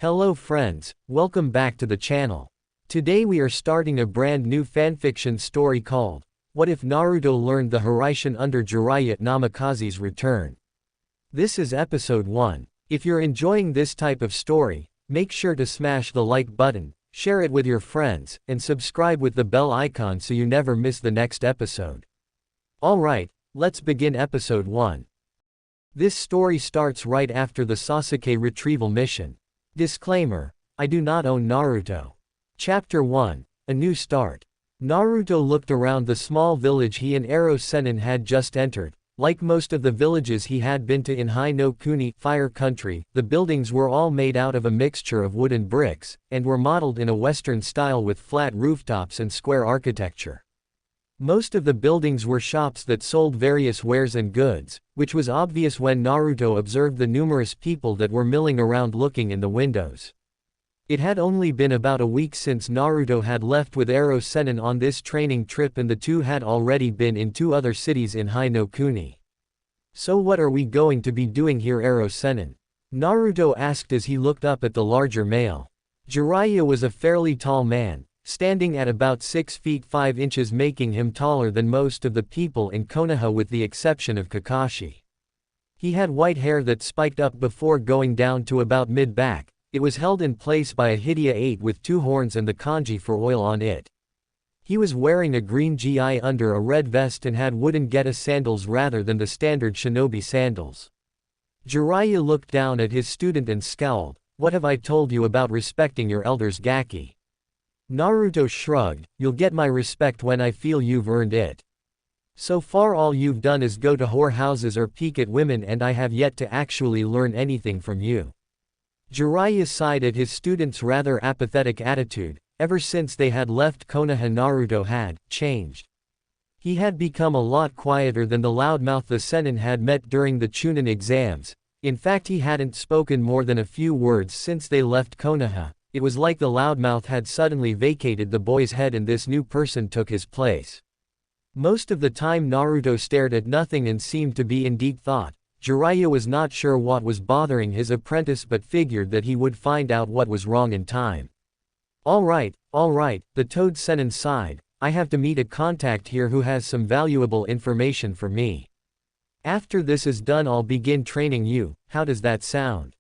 Hello friends, welcome back to the channel. Today we are starting a brand new fanfiction story called, What If Naruto Learned the Hiraishin under Jiraiya Namikaze's Return? This is episode 1. If you're enjoying this type of story, make sure to smash the like button, share it with your friends, and subscribe with the bell icon so you never miss the next episode. Alright, let's begin episode 1. This story starts right after the Sasuke retrieval mission. Disclaimer: I do not own Naruto. Chapter 1, A New Start. Naruto looked around the small village he and Hiraishin had just entered. Like most of the villages he had been to in Hai no Kuni, Fire Country, the buildings were all made out of a mixture of wood and bricks, and were modeled in a Western style with flat rooftops and square architecture. Most of the buildings were shops that sold various wares and goods, which was obvious when Naruto observed the numerous people that were milling around looking in the windows. It had only been about a week since Naruto had left with Hiraishin on this training trip, and the two had already been in 2 other cities in Hai no Kuni. So what are we going to be doing here, Hiraishin? Naruto asked as he looked up at the larger male. Jiraiya was a fairly tall man, standing at about 6 feet 5 inches, making him taller than most of the people in Konoha with the exception of Kakashi. He had white hair that spiked up before going down to about mid-back. It was held in place by a Hidea 8 with 2 horns and the kanji for oil on it. He was wearing a green gi under a red vest and had wooden geta sandals rather than the standard shinobi sandals. Jiraiya looked down at his student and scowled. "What have I told you about respecting your elders, Gaki?" Naruto shrugged. "You'll get my respect when I feel you've earned it. So far all you've done is go to whorehouses or peek at women, and I have yet to actually learn anything from you." Jiraiya sighed at his student's rather apathetic attitude. Ever since they had left Konoha, Naruto had changed. He had become a lot quieter than the loudmouth the Sennin had met during the Chunin exams. In fact, he hadn't spoken more than a few words since they left Konoha. It was like the loudmouth had suddenly vacated the boy's head and this new person took his place. Most of the time Naruto stared at nothing and seemed to be in deep thought. Jiraiya was not sure what was bothering his apprentice but figured that he would find out what was wrong in time. Alright, the Toad Sennin sighed. "I have to meet a contact here who has some valuable information for me. After this is done I'll begin training you. How does that sound?"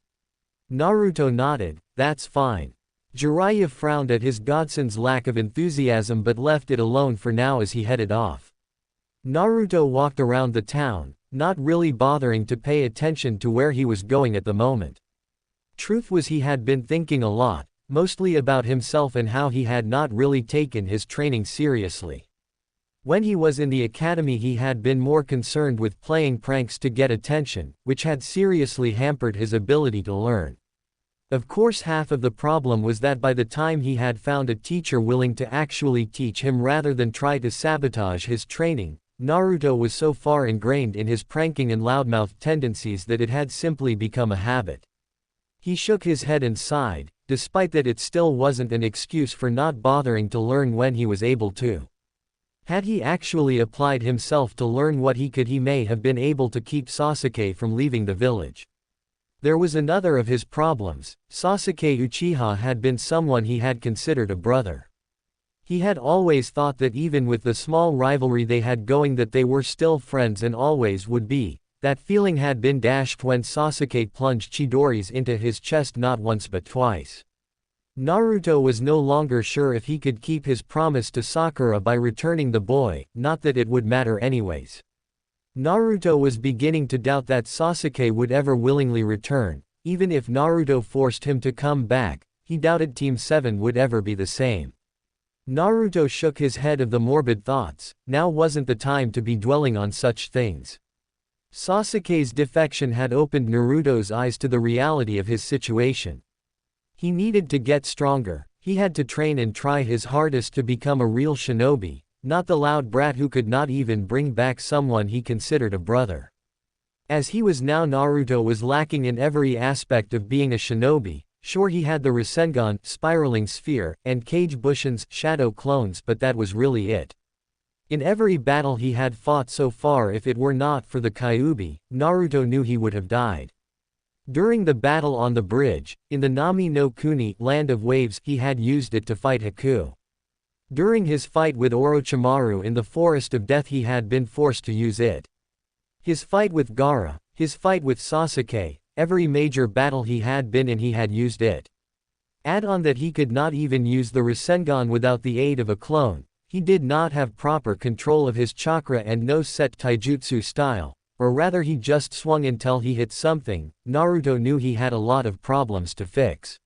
Naruto nodded. "That's fine." Jiraiya frowned at his godson's lack of enthusiasm but left it alone for now as he headed off. Naruto walked around the town, not really bothering to pay attention to where he was going at the moment. Truth was, he had been thinking a lot, mostly about himself and how he had not really taken his training seriously. When he was in the academy he had been more concerned with playing pranks to get attention, which had seriously hampered his ability to learn. Of course, half of the problem was that by the time he had found a teacher willing to actually teach him rather than try to sabotage his training, Naruto was so far ingrained in his pranking and loudmouth tendencies that it had simply become a habit. He shook his head and sighed. Despite that, it still wasn't an excuse for not bothering to learn when he was able to. Had he actually applied himself to learn what he could, he may have been able to keep Sasuke from leaving the village. There was another of his problems. Sasuke Uchiha had been someone he had considered a brother. He had always thought that even with the small rivalry they had going that they were still friends and always would be. That feeling had been dashed when Sasuke plunged Chidori's into his chest not once but twice. Naruto was no longer sure if he could keep his promise to Sakura by returning the boy, not that it would matter anyways. Naruto was beginning to doubt that Sasuke would ever willingly return. Even if Naruto forced him to come back, he doubted Team 7 would ever be the same. Naruto shook his head of the morbid thoughts. Now wasn't the time to be dwelling on such things. Sasuke's defection had opened Naruto's eyes to the reality of his situation. He needed to get stronger. He had to train and try his hardest to become a real shinobi, not the loud brat who could not even bring back someone he considered a brother. As he was now, Naruto was lacking in every aspect of being a shinobi. Sure, he had the Rasengan, spiraling sphere, and Kage Bushin's shadow clones, but that was really it. In every battle he had fought so far, if it were not for the Kyuubi, Naruto knew he would have died. During the battle on the bridge, in the Nami no Kuni land of waves, he had used it to fight Haku. During his fight with Orochimaru in the Forest of Death he had been forced to use it. His fight with Gaara, his fight with Sasuke, every major battle he had been in he had used it. Add on that he could not even use the Rasengan without the aid of a clone, he did not have proper control of his chakra and no set taijutsu style, or rather he just swung until he hit something. Naruto knew he had a lot of problems to fix.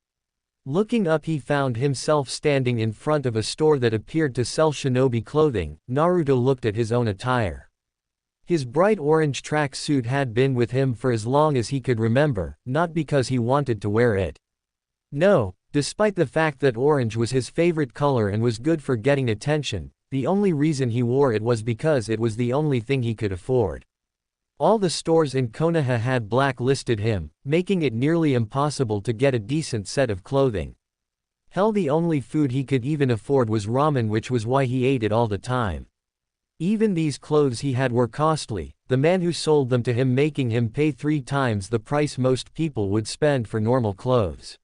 Looking up he found himself standing in front of a store that appeared to sell shinobi clothing. Naruto looked at his own attire. His bright orange track suit had been with him for as long as he could remember, not because he wanted to wear it. No, despite the fact that orange was his favorite color and was good for getting attention, the only reason he wore it was because it was the only thing he could afford. All the stores in Konoha had blacklisted him, making it nearly impossible to get a decent set of clothing. Hell, the only food he could even afford was ramen, which was why he ate it all the time. Even these clothes he had were costly, the man who sold them to him making him pay 3 times the price most people would spend for normal clothes.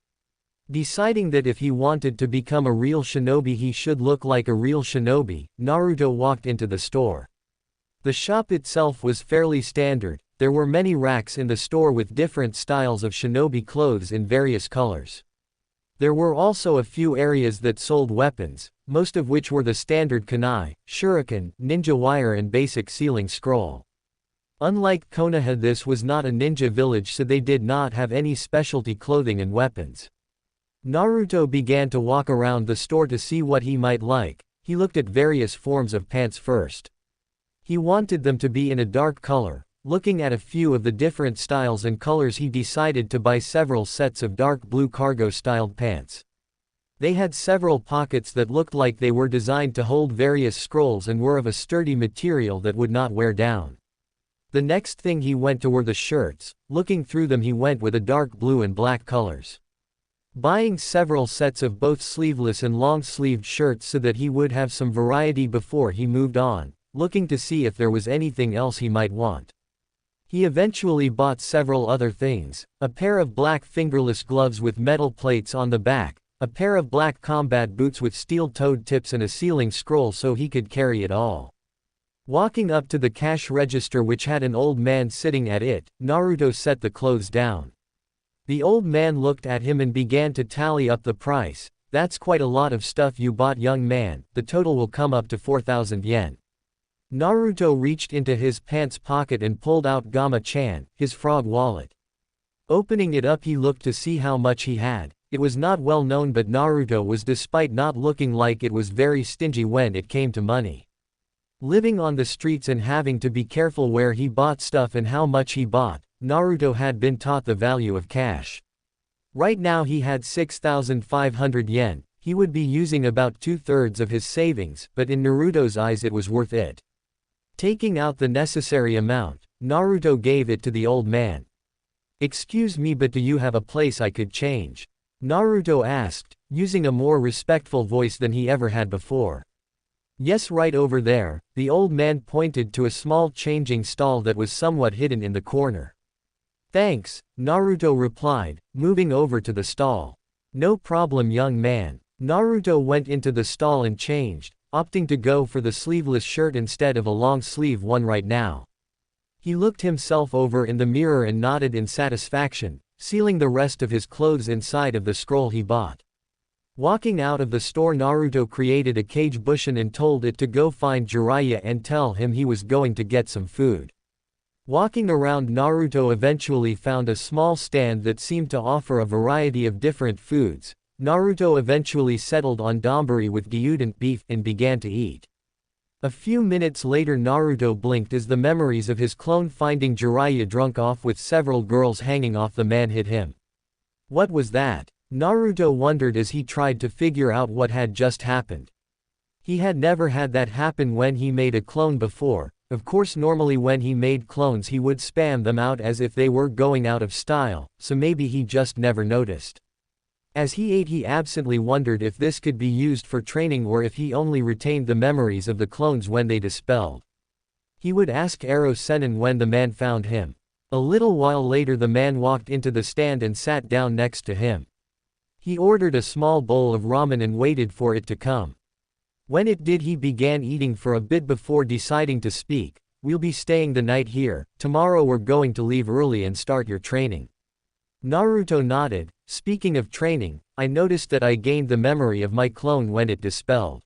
Deciding that if he wanted to become a real shinobi he should look like a real shinobi, Naruto walked into the store. The shop itself was fairly standard, there were many racks in the store with different styles of shinobi clothes in various colors. There were also a few areas that sold weapons, most of which were the standard kunai, shuriken, ninja wire and basic sealing scroll. Unlike Konoha, this was not a ninja village, so they did not have any specialty clothing and weapons. Naruto began to walk around the store to see what he might like. He looked at various forms of pants first. He wanted them to be in a dark color. Looking at a few of the different styles and colors he decided to buy several sets of dark blue cargo-styled pants. They had several pockets that looked like they were designed to hold various scrolls and were of a sturdy material that would not wear down. The next thing he went to were the shirts. Looking through them he went with a dark blue and black colors. Buying several sets of both sleeveless and long-sleeved shirts so that he would have some variety before he moved on, looking to see if there was anything else he might want. He eventually bought several other things: a pair of black fingerless gloves with metal plates on the back, a pair of black combat boots with steel-toed tips and a sealing scroll so he could carry it all. Walking up to the cash register which had an old man sitting at it, Naruto set the clothes down. The old man looked at him and began to tally up the price. "That's quite a lot of stuff you bought, young man, the total will come up to 4,000 yen. Naruto reached into his pants pocket and pulled out Gama-chan, his frog wallet. Opening it up he looked to see how much he had. It was not well known, but Naruto was, despite not looking like it, was very stingy when it came to money. Living on the streets and having to be careful where he bought stuff and how much he bought, Naruto had been taught the value of cash. Right now he had 6,500 yen, he would be using about 2/3 of his savings, but in Naruto's eyes it was worth it. Taking out the necessary amount, Naruto gave it to the old man. "Excuse me, but do you have a place I could change?" Naruto asked, using a more respectful voice than he ever had before. "Yes, right over there." The old man pointed to a small changing stall that was somewhat hidden in the corner. "Thanks," Naruto replied, moving over to the stall. "No problem, young man." Naruto went into the stall and changed, opting to go for the sleeveless shirt instead of a long-sleeve one right now. He looked himself over in the mirror and nodded in satisfaction, sealing the rest of his clothes inside of the scroll he bought. Walking out of the store, Naruto created a cage bushin and told it to go find Jiraiya and tell him he was going to get some food. Walking around, Naruto eventually found a small stand that seemed to offer a variety of different foods. Naruto eventually settled on donburi with gyudon beef and began to eat. A few minutes later Naruto blinked as the memories of his clone finding Jiraiya drunk off with several girls hanging off the man hit him. What was that? Naruto wondered as he tried to figure out what had just happened. He had never had that happen when he made a clone before. Of course, normally when he made clones he would spam them out as if they were going out of style, so maybe he just never noticed. As he ate he absently wondered if this could be used for training or if he only retained the memories of the clones when they dispelled. He would ask Ero Sennin when the man found him. A little while later the man walked into the stand and sat down next to him. He ordered a small bowl of ramen and waited for it to come. When it did he began eating for a bit before deciding to speak. "We'll be staying the night here, tomorrow we're going to leave early and start your training." Naruto nodded. "Speaking of training, I noticed that I gained the memory of my clone when it dispelled."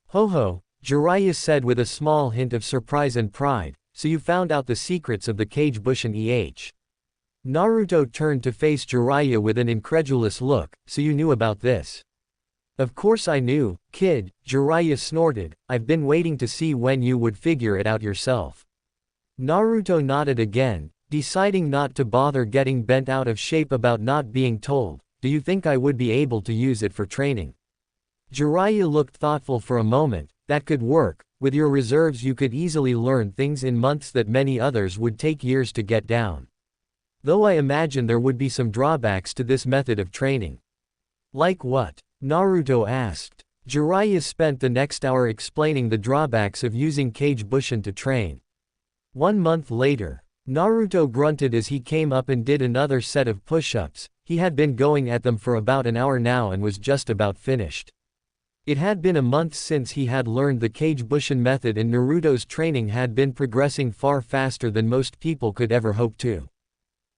"Ho ho," Jiraiya said with a small hint of surprise and pride, "so you found out the secrets of the Kage Bushin EH." Naruto turned to face Jiraiya with an incredulous look. "So you knew about this?" "Of course I knew, kid," Jiraiya snorted. "I've been waiting to see when you would figure it out yourself." Naruto nodded again, deciding not to bother getting bent out of shape about not being told. "Do you think I would be able to use it for training?" Jiraiya looked thoughtful for a moment. "That could work. With your reserves you could easily learn things in months that many others would take years to get down. Though I imagine there would be some drawbacks to this method of training." "Like what?" Naruto asked. Jiraiya spent the next hour explaining the drawbacks of using Kage Bushin to train. 1 month later, Naruto grunted as he came up and did another set of push-ups. He had been going at them for about an hour now and was just about finished. It had been a month since he had learned the Kage Bushin method and Naruto's training had been progressing far faster than most people could ever hope to.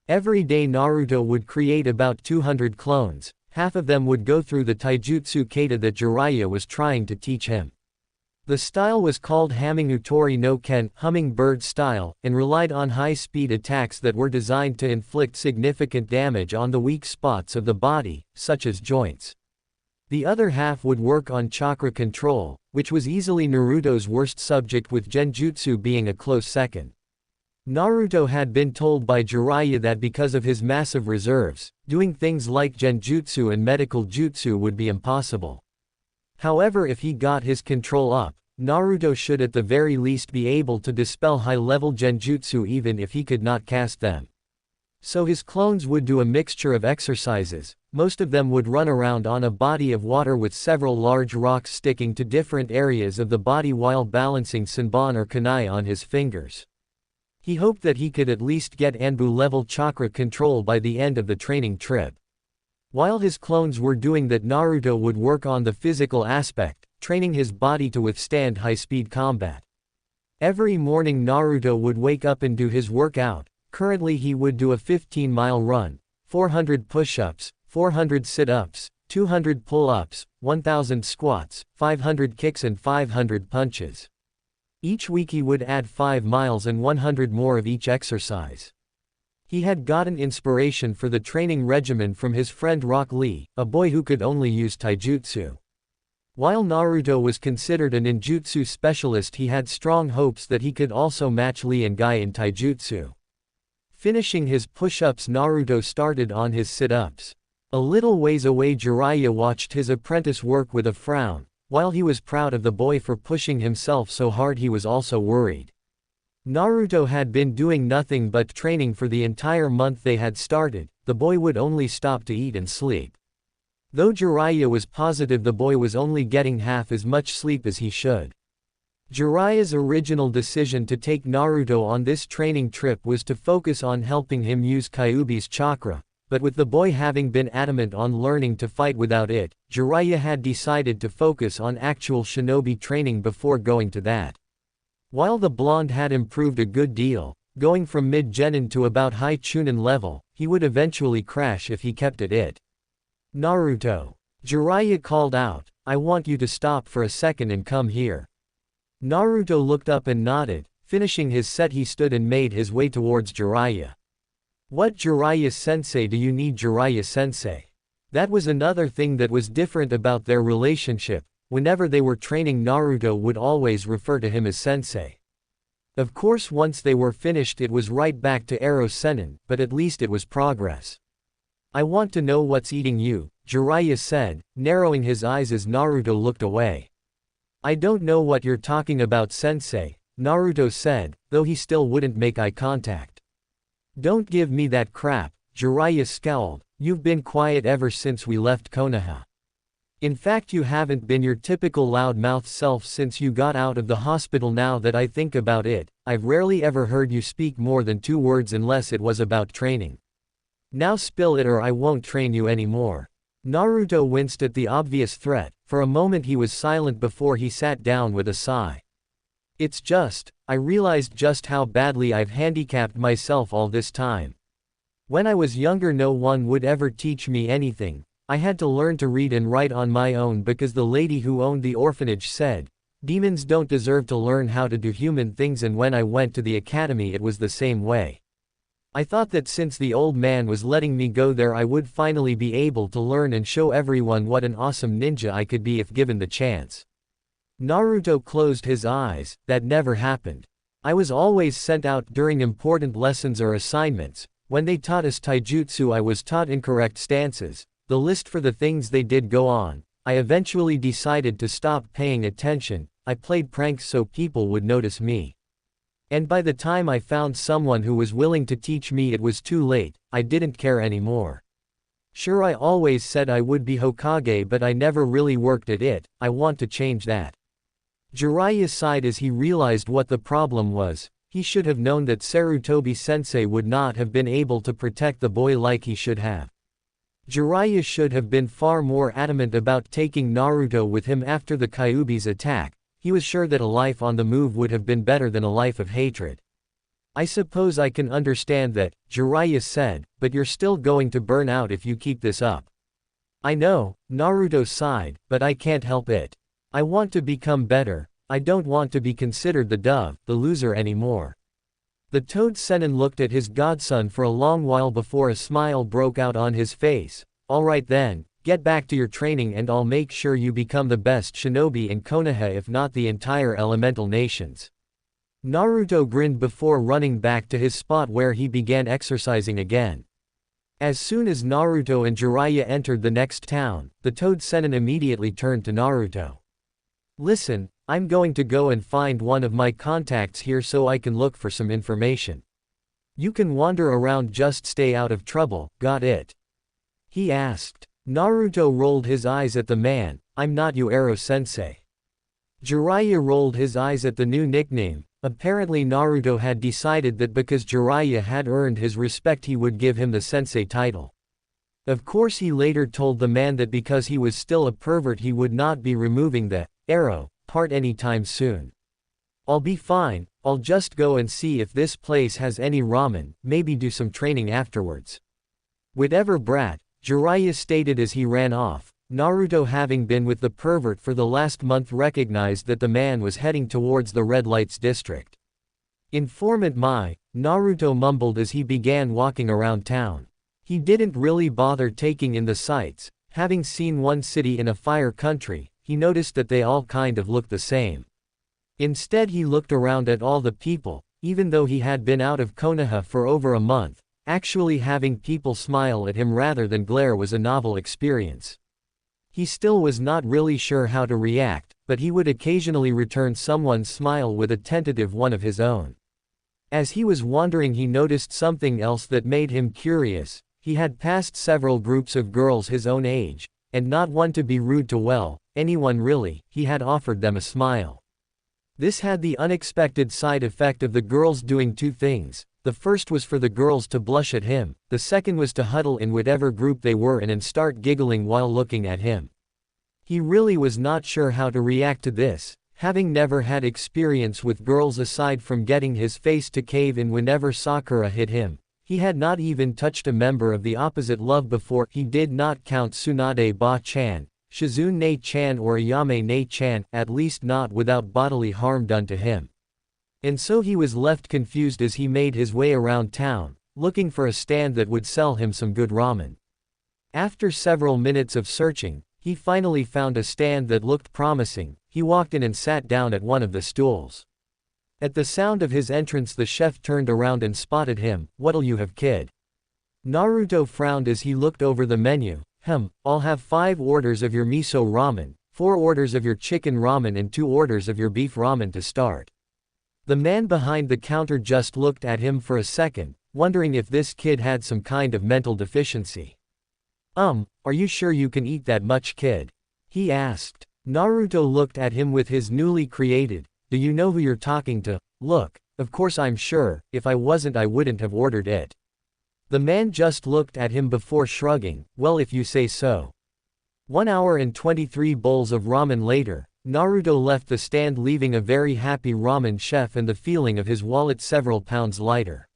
Every day Naruto would create about 200 clones. Half of them would go through the taijutsu kata that Jiraiya was trying to teach him. The style was called Hamingutori no Ken, hummingbird style, and relied on high-speed attacks that were designed to inflict significant damage on the weak spots of the body, such as joints. The other half would work on chakra control, which was easily Naruto's worst subject, with genjutsu being a close second. Naruto had been told by Jiraiya that because of his massive reserves, doing things like genjutsu and medical jutsu would be impossible. However, if he got his control up, Naruto should at the very least be able to dispel high-level genjutsu even if he could not cast them. So his clones would do a mixture of exercises. Most of them would run around on a body of water with several large rocks sticking to different areas of the body while balancing Senbon or Kunai on his fingers. He hoped that he could at least get Anbu-level chakra control by the end of the training trip. While his clones were doing that, Naruto would work on the physical aspect, training his body to withstand high-speed combat. Every morning Naruto would wake up and do his workout. Currently he would do a 15-mile run, 400 push-ups, 400 sit-ups, 200 pull-ups, 1000 squats, 500 kicks and 500 punches. Each week he would add 5 miles and 100 more of each exercise. He had gotten inspiration for the training regimen from his friend Rock Lee, a boy who could only use taijutsu. While Naruto was considered a ninjutsu specialist, he had strong hopes that he could also match Lee and Guy in taijutsu. Finishing his push-ups, Naruto started on his sit-ups. A little ways away Jiraiya watched his apprentice work with a frown. While he was proud of the boy for pushing himself so hard, he was also worried. Naruto had been doing nothing but training for the entire month they had started. The boy would only stop to eat and sleep. Though Jiraiya was positive the boy was only getting half as much sleep as he should. Jiraiya's original decision to take Naruto on this training trip was to focus on helping him use Kyuubi's chakra. But with the boy having been adamant on learning to fight without it, Jiraiya had decided to focus on actual shinobi training before going to that. While the blonde had improved a good deal, going from mid-genin to about high chunin level, he would eventually crash if he kept at it. "Naruto," Jiraiya called out, "I want you to stop for a second and come here." Naruto looked up and nodded. Finishing his set, he stood and made his way towards Jiraiya. "What, Jiraiya-sensei, do you need Jiraiya-sensei?" That was another thing that was different about their relationship. Whenever they were training, Naruto would always refer to him as sensei. Of course, once they were finished it was right back to Eros Sennin, but at least it was progress. "I want to know what's eating you," Jiraiya said, narrowing his eyes as Naruto looked away. "I don't know what you're talking about, sensei," Naruto said, though he still wouldn't make eye contact. "Don't give me that crap," Jiraiya scowled. "You've been quiet ever since we left Konoha." In fact, you haven't been your typical loudmouth self since you got out of the hospital. Now that I think about it, I've rarely ever heard you speak more than 2 words unless it was about training. Now spill it or I won't train you anymore. Naruto winced at the obvious threat. For a moment he was silent before he sat down with a sigh. It's just, I realized just how badly I've handicapped myself all this time. When I was younger no one would ever teach me anything. I had to learn to read and write on my own because the lady who owned the orphanage said, demons don't deserve to learn how to do human things, and when I went to the academy it was the same way. I thought that since the old man was letting me go there I would finally be able to learn and show everyone what an awesome ninja I could be if given the chance. Naruto closed his eyes. That never happened. I was always sent out during important lessons or assignments. When they taught us taijutsu I was taught incorrect stances. The list for the things they did go on. I eventually decided to stop paying attention. I played pranks so people would notice me. And by the time I found someone who was willing to teach me it was too late. I didn't care anymore. Sure, I always said I would be Hokage but I never really worked at it. I want to change that. Jiraiya sighed as he realized what the problem was. He should have known that Sarutobi-sensei would not have been able to protect the boy like he should have. Jiraiya should have been far more adamant about taking Naruto with him after the Kyuubi's attack. He was sure that a life on the move would have been better than a life of hatred. I suppose I can understand that, Jiraiya said, but you're still going to burn out if you keep this up. I know, Naruto sighed, but I can't help it. I want to become better. I don't want to be considered the dove, the loser anymore. The Toad Sennin looked at his godson for a long while before a smile broke out on his face. Alright then, get back to your training and I'll make sure you become the best shinobi in Konoha if not the entire elemental nations. Naruto grinned before running back to his spot where he began exercising again. As soon as Naruto and Jiraiya entered the next town, the Toad Sennin immediately turned to Naruto. Listen, I'm going to go and find one of my contacts here so I can look for some information. You can wander around, just stay out of trouble, got it? He asked. Naruto rolled his eyes at the man. I'm not Uero-sensei. Jiraiya rolled his eyes at the new nickname. Apparently Naruto had decided that because Jiraiya had earned his respect he would give him the sensei title. Of course he later told the man that because he was still a pervert he would not be removing the arrow part anytime soon. I'll be fine, I'll just go and see if this place has any ramen, maybe do some training afterwards. Whatever brat, Jiraiya stated as he ran off. Naruto, having been with the pervert for the last month, recognized that the man was heading towards the red lights district. Informant Mai, Naruto mumbled as he began walking around town. He didn't really bother taking in the sights. Having seen one city in a fire country, he noticed that they all kind of looked the same. Instead he looked around at all the people. Even though he had been out of Konoha for over a month, actually having people smile at him rather than glare was a novel experience. He still was not really sure how to react, but he would occasionally return someone's smile with a tentative one of his own. As he was wandering he noticed something else that made him curious. He had passed several groups of girls his own age, and not one to be rude to anyone really, he had offered them a smile. This had the unexpected side effect of the girls doing 2 things. The first was for the girls to blush at him, the second was to huddle in whatever group they were in and start giggling while looking at him. He really was not sure how to react to this, having never had experience with girls aside from getting his face to cave in whenever Sakura hit him. He had not even touched a member of the opposite love before. He did not count Tsunade Ba-chan, Shizune-chan or Ayame-chan, at least not without bodily harm done to him. And so he was left confused as he made his way around town, looking for a stand that would sell him some good ramen. After several minutes of searching, he finally found a stand that looked promising. He walked in and sat down at one of the stools. At the sound of his entrance the chef turned around and spotted him. What'll you have, kid? Naruto frowned as he looked over the menu. I'll have 5 orders of your miso ramen, 4 orders of your chicken ramen and 2 orders of your beef ramen to start. The man behind the counter just looked at him for a second, wondering if this kid had some kind of mental deficiency. Are you sure you can eat that much, kid? he asked. Naruto looked at him with his newly created, "Do you know who you're talking to?" look. "Of course I'm sure, if I wasn't I wouldn't have ordered it." The man just looked at him before shrugging, "Well, if you say so." 1 hour and 23 bowls of ramen later, Naruto left the stand, leaving a very happy ramen chef and the feeling of his wallet several pounds lighter.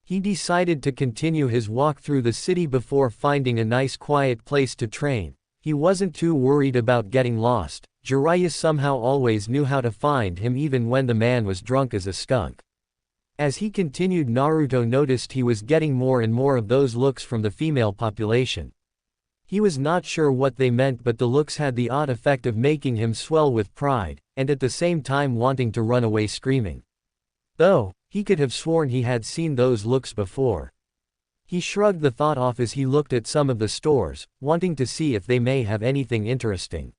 He decided to continue his walk through the city before finding a nice quiet place to train. He wasn't too worried about getting lost. Jiraiya somehow always knew how to find him even when the man was drunk as a skunk. As he continued, Naruto noticed he was getting more and more of those looks from the female population. He was not sure what they meant, but the looks had the odd effect of making him swell with pride, and at the same time wanting to run away screaming. Though, he could have sworn he had seen those looks before. He shrugged the thought off as he looked at some of the stores, wanting to see if they may have anything interesting.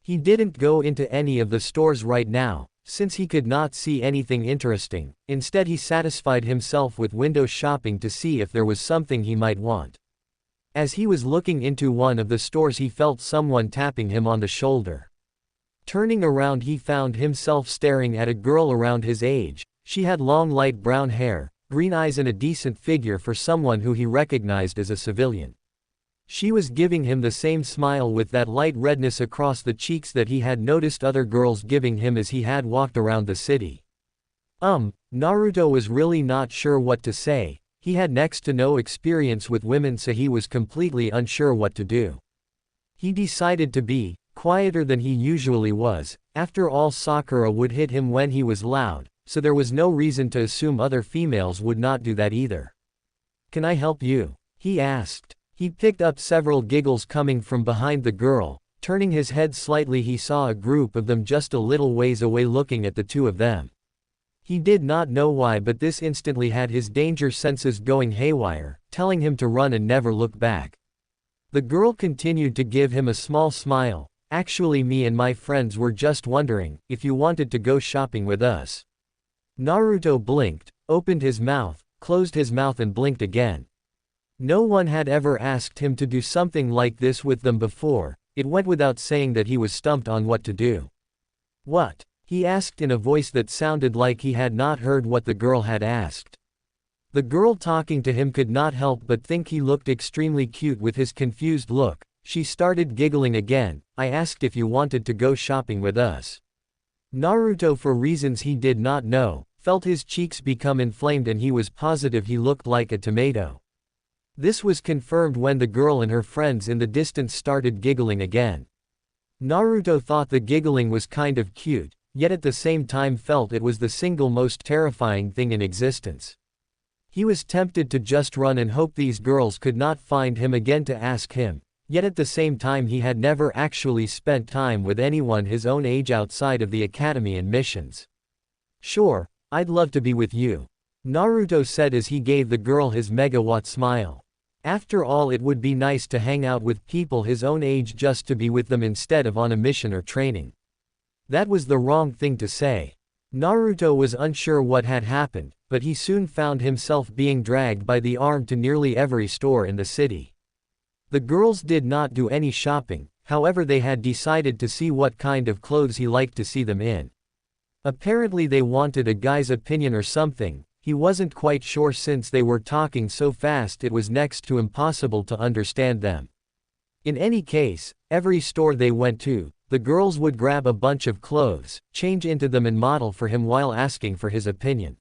He didn't go into any of the stores right now, since he could not see anything interesting. Instead, he satisfied himself with window shopping to see if there was something he might want. As he was looking into one of the stores, he felt someone tapping him on the shoulder. Turning around, he found himself staring at a girl around his age. She had long light brown hair, green eyes and a decent figure for someone who he recognized as a civilian. She was giving him the same smile with that light redness across the cheeks that he had noticed other girls giving him as he had walked around the city. Naruto was really not sure what to say. He had next to no experience with women, so he was completely unsure what to do. He decided to be quieter than he usually was. After all, Sakura would hit him when he was loud, so there was no reason to assume other females would not do that either. "Can I help you?" he asked. He picked up several giggles coming from behind the girl. Turning his head slightly, he saw a group of them just a little ways away looking at the two of them. He did not know why, but this instantly had his danger senses going haywire, telling him to run and never look back. The girl continued to give him a small smile. "Actually, me and my friends were just wondering if you wanted to go shopping with us." Naruto blinked, opened his mouth, closed his mouth and blinked again. No one had ever asked him to do something like this with them before. It went without saying that he was stumped on what to do. "What?" he asked in a voice that sounded like he had not heard what the girl had asked. The girl talking to him could not help but think he looked extremely cute with his confused look. She started giggling again. "I asked if you wanted to go shopping with us." Naruto, for reasons he did not know, felt his cheeks become inflamed and he was positive he looked like a tomato. This was confirmed when the girl and her friends in the distance started giggling again. Naruto thought the giggling was kind of cute, yet at the same time felt it was the single most terrifying thing in existence. He was tempted to just run and hope these girls could not find him again to ask him, yet at the same time he had never actually spent time with anyone his own age outside of the academy and missions. "Sure, I'd love to be with you," Naruto said as he gave the girl his megawatt smile. After all, it would be nice to hang out with people his own age just to be with them instead of on a mission or training. That was the wrong thing to say. Naruto was unsure what had happened, but he soon found himself being dragged by the arm to nearly every store in the city. The girls did not do any shopping, however they had decided to see what kind of clothes he liked to see them in. Apparently they wanted a guy's opinion or something. He wasn't quite sure since they were talking so fast it was next to impossible to understand them. In any case, every store they went to, the girls would grab a bunch of clothes, change into them and model for him while asking for his opinion.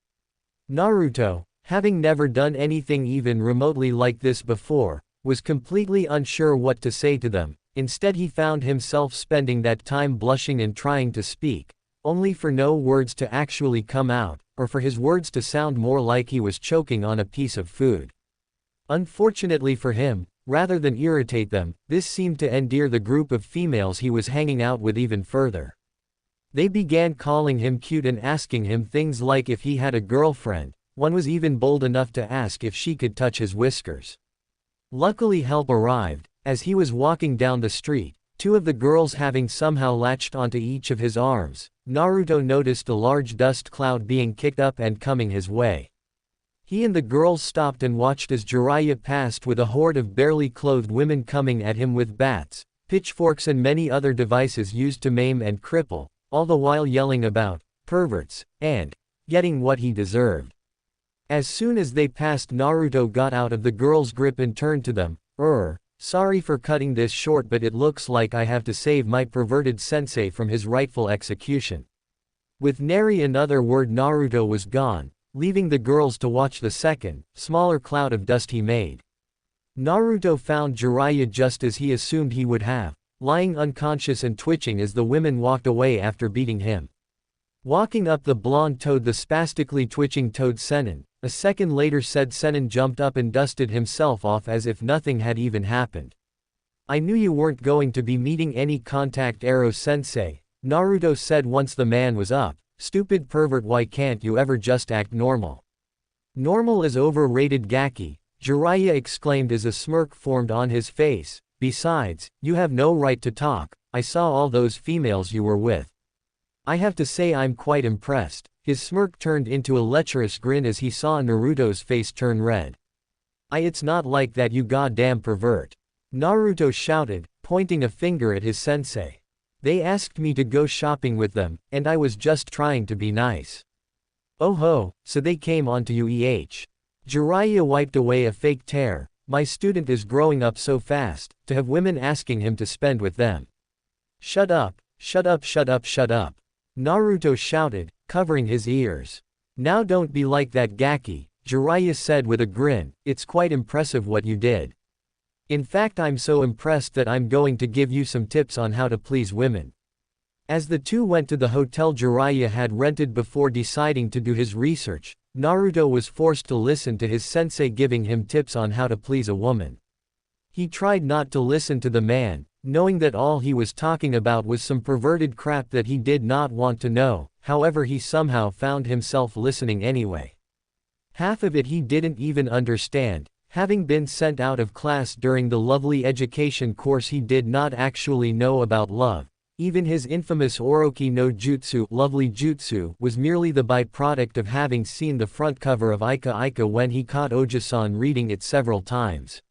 Naruto, having never done anything even remotely like this before, was completely unsure what to say to them. Instead, he found himself spending that time blushing and trying to speak, only for no words to actually come out, or for his words to sound more like he was choking on a piece of food. Unfortunately for him, rather than irritate them, this seemed to endear the group of females he was hanging out with even further. They began calling him cute and asking him things like if he had a girlfriend. One was even bold enough to ask if she could touch his whiskers. Luckily, help arrived. As he was walking down the street, two of the girls having somehow latched onto each of his arms, Naruto noticed a large dust cloud being kicked up and coming his way. He and the girls stopped and watched as Jiraiya passed with a horde of barely clothed women coming at him with bats. pitchforks and many other devices used to maim and cripple, all the while yelling about perverts and getting what he deserved. As soon as they passed, Naruto got out of the girl's grip and turned to them. Sorry for cutting this short, but it looks like I have to save my perverted sensei from his rightful execution. With nary another word, Naruto was gone, leaving the girls to watch the second, smaller cloud of dust he made. Naruto found Jiraiya just as he assumed he would have, lying unconscious and twitching as the women walked away after beating him. Walking up the blonde toad, the spastically twitching toad Sennin. A second later, said Sennin jumped up and dusted himself off as if nothing had even happened. I knew you weren't going to be meeting any contact, Ero-sensei, Naruto said once the man was up. Stupid pervert, why can't you ever just act normal? Normal is overrated, Gaki, Jiraiya exclaimed as a smirk formed on his face. Besides, you have no right to talk. I saw all those females you were with. I have to say I'm quite impressed. His smirk turned into a lecherous grin as he saw Naruto's face turn red. It's not like that, you goddamn pervert, Naruto shouted, pointing a finger at his sensei. They asked me to go shopping with them, and I was just trying to be nice. Oh ho, so they came onto you, Jiraiya wiped away a fake tear. My student is growing up so fast, to have women asking him to spend with them. Shut up, shut up, shut up, shut up, Naruto shouted, covering his ears. Now don't be like that, Gaki, Jiraiya said with a grin. It's quite impressive what you did. In fact, I'm so impressed that I'm going to give you some tips on how to please women. As the two went to the hotel Jiraiya had rented before deciding to do his research, Naruto was forced to listen to his sensei giving him tips on how to please a woman. He tried not to listen to the man, knowing that all he was talking about was some perverted crap that he did not want to know. However, he somehow found himself listening anyway. Half of it he didn't even understand. Having been sent out of class during the lovely education course, he did not actually know about love. Even his infamous Oroki no Jutsu, lovely jutsu, was merely the byproduct of having seen the front cover of Ika Ika when he caught Oji-san reading it several times.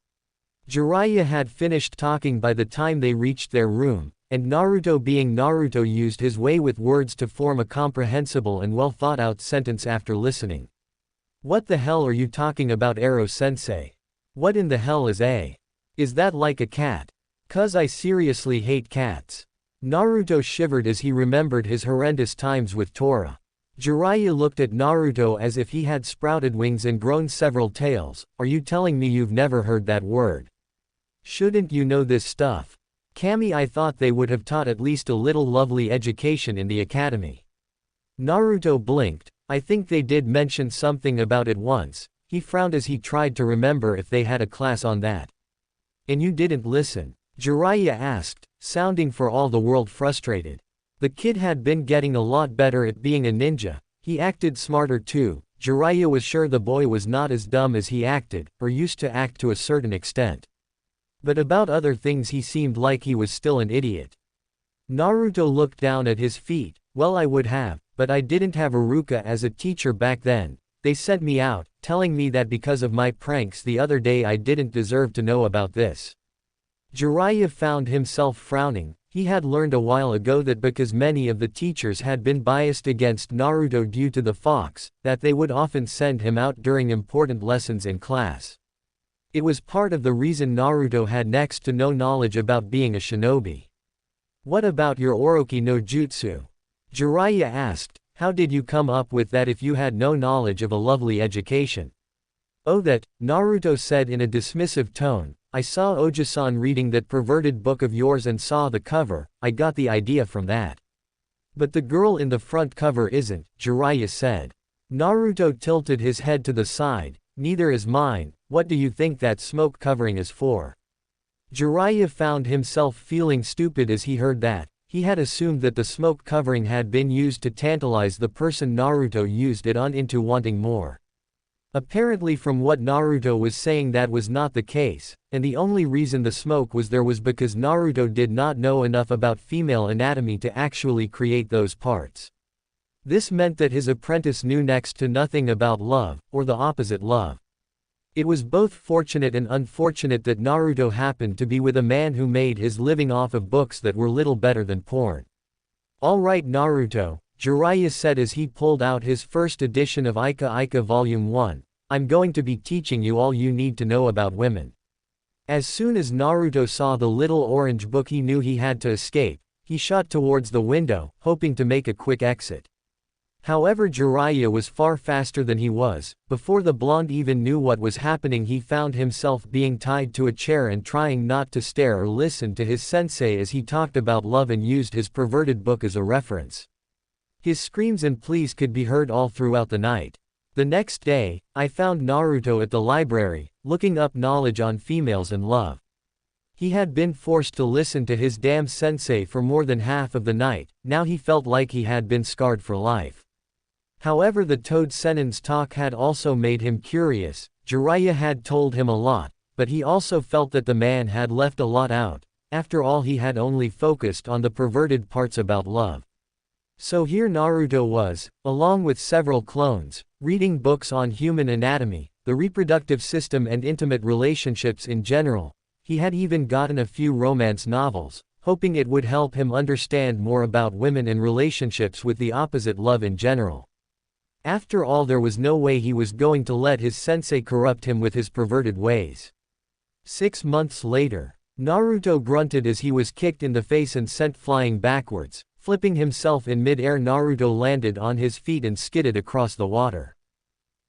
Jiraiya had finished talking by the time they reached their room, and Naruto, being Naruto, used his way with words to form a comprehensible and well thought out sentence after listening. What the hell are you talking about, Ero-sensei? What in the hell is a? Is that like a cat? 'Cause I seriously hate cats. Naruto shivered as he remembered his horrendous times with Tora. Jiraiya looked at Naruto as if he had sprouted wings and grown several tails. Are you telling me you've never heard that word? Shouldn't you know this stuff? Kami, I thought they would have taught at least a little lovely education in the academy. Naruto blinked. I think they did mention something about it once. He frowned as he tried to remember if they had a class on that. And you didn't listen? Jiraiya asked, sounding for all the world frustrated. The kid had been getting a lot better at being a ninja. He acted smarter too. Jiraiya was sure the boy was not as dumb as he acted, or used to act to a certain extent. But about other things he seemed like he was still an idiot. Naruto looked down at his feet. Well, I would have, but I didn't have Iruka as a teacher back then. They sent me out, telling me that because of my pranks the other day I didn't deserve to know about this. Jiraiya found himself frowning. He had learned a while ago that because many of the teachers had been biased against Naruto due to the fox, that they would often send him out during important lessons in class. It was part of the reason Naruto had next to no knowledge about being a shinobi. What about your Oroki no Jutsu? Jiraiya asked. How did you come up with that if you had no knowledge of a lovely education? Oh, that, Naruto said in a dismissive tone. I saw Oji-san reading that perverted book of yours and saw the cover. I got the idea from that. But the girl in the front cover isn't, Jiraiya said. Naruto tilted his head to the side. Neither is mine. What do you think that smoke covering is for? Jiraiya found himself feeling stupid as he heard that. He had assumed that the smoke covering had been used to tantalize the person Naruto used it on into wanting more. Apparently, from what Naruto was saying, that was not the case, and the only reason the smoke was there was because Naruto did not know enough about female anatomy to actually create those parts. This meant that his apprentice knew next to nothing about love, or the opposite love. It was both fortunate and unfortunate that Naruto happened to be with a man who made his living off of books that were little better than porn. "Alright Naruto," Jiraiya said as he pulled out his first edition of Ika Ika Volume 1, "I'm going to be teaching you all you need to know about women." As soon as Naruto saw the little orange book he knew he had to escape. He shot towards the window, hoping to make a quick exit. However, Jiraiya was far faster than he was. Before the blonde even knew what was happening, he found himself being tied to a chair and trying not to stare or listen to his sensei as he talked about love and used his perverted book as a reference. His screams and pleas could be heard all throughout the night. The next day, I found Naruto at the library, looking up knowledge on females and love. He had been forced to listen to his damn sensei for more than half of the night. Now he felt like he had been scarred for life. However, the Toad Senin's talk had also made him curious. Jiraiya had told him a lot, but he also felt that the man had left a lot out. After all, he had only focused on the perverted parts about love. So here Naruto was, along with several clones, reading books on human anatomy, the reproductive system and intimate relationships in general. He had even gotten a few romance novels, hoping it would help him understand more about women and relationships with the opposite love in general. After all, there was no way he was going to let his sensei corrupt him with his perverted ways. 6 months later, Naruto grunted as he was kicked in the face and sent flying backwards. Flipping himself in mid-air, Naruto landed on his feet and skidded across the water.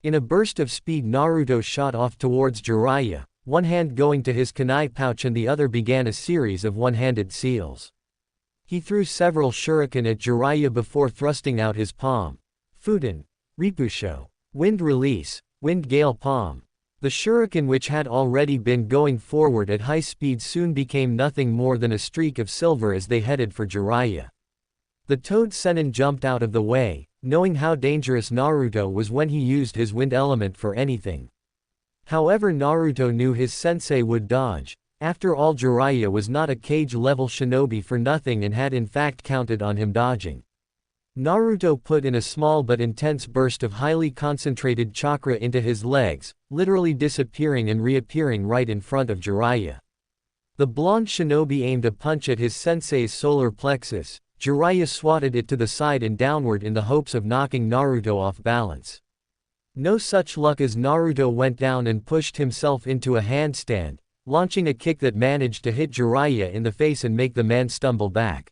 In a burst of speed, Naruto shot off towards Jiraiya, one hand going to his kunai pouch and the other began a series of one-handed seals. He threw several shuriken at Jiraiya before thrusting out his palm. Fuden, Ripusho, Wind Release, Wind Gale Palm. The shuriken, which had already been going forward at high speed, soon became nothing more than a streak of silver as they headed for Jiraiya. The Toad Senin jumped out of the way, knowing how dangerous Naruto was when he used his wind element for anything. However, Naruto knew his sensei would dodge. After all, Jiraiya was not a cage-level shinobi for nothing and had in fact counted on him dodging. Naruto put in a small but intense burst of highly concentrated chakra into his legs, literally disappearing and reappearing right in front of Jiraiya. The blonde shinobi aimed a punch at his sensei's solar plexus. Jiraiya swatted it to the side and downward in the hopes of knocking Naruto off balance. No such luck, as Naruto went down and pushed himself into a handstand, launching a kick that managed to hit Jiraiya in the face and make the man stumble back.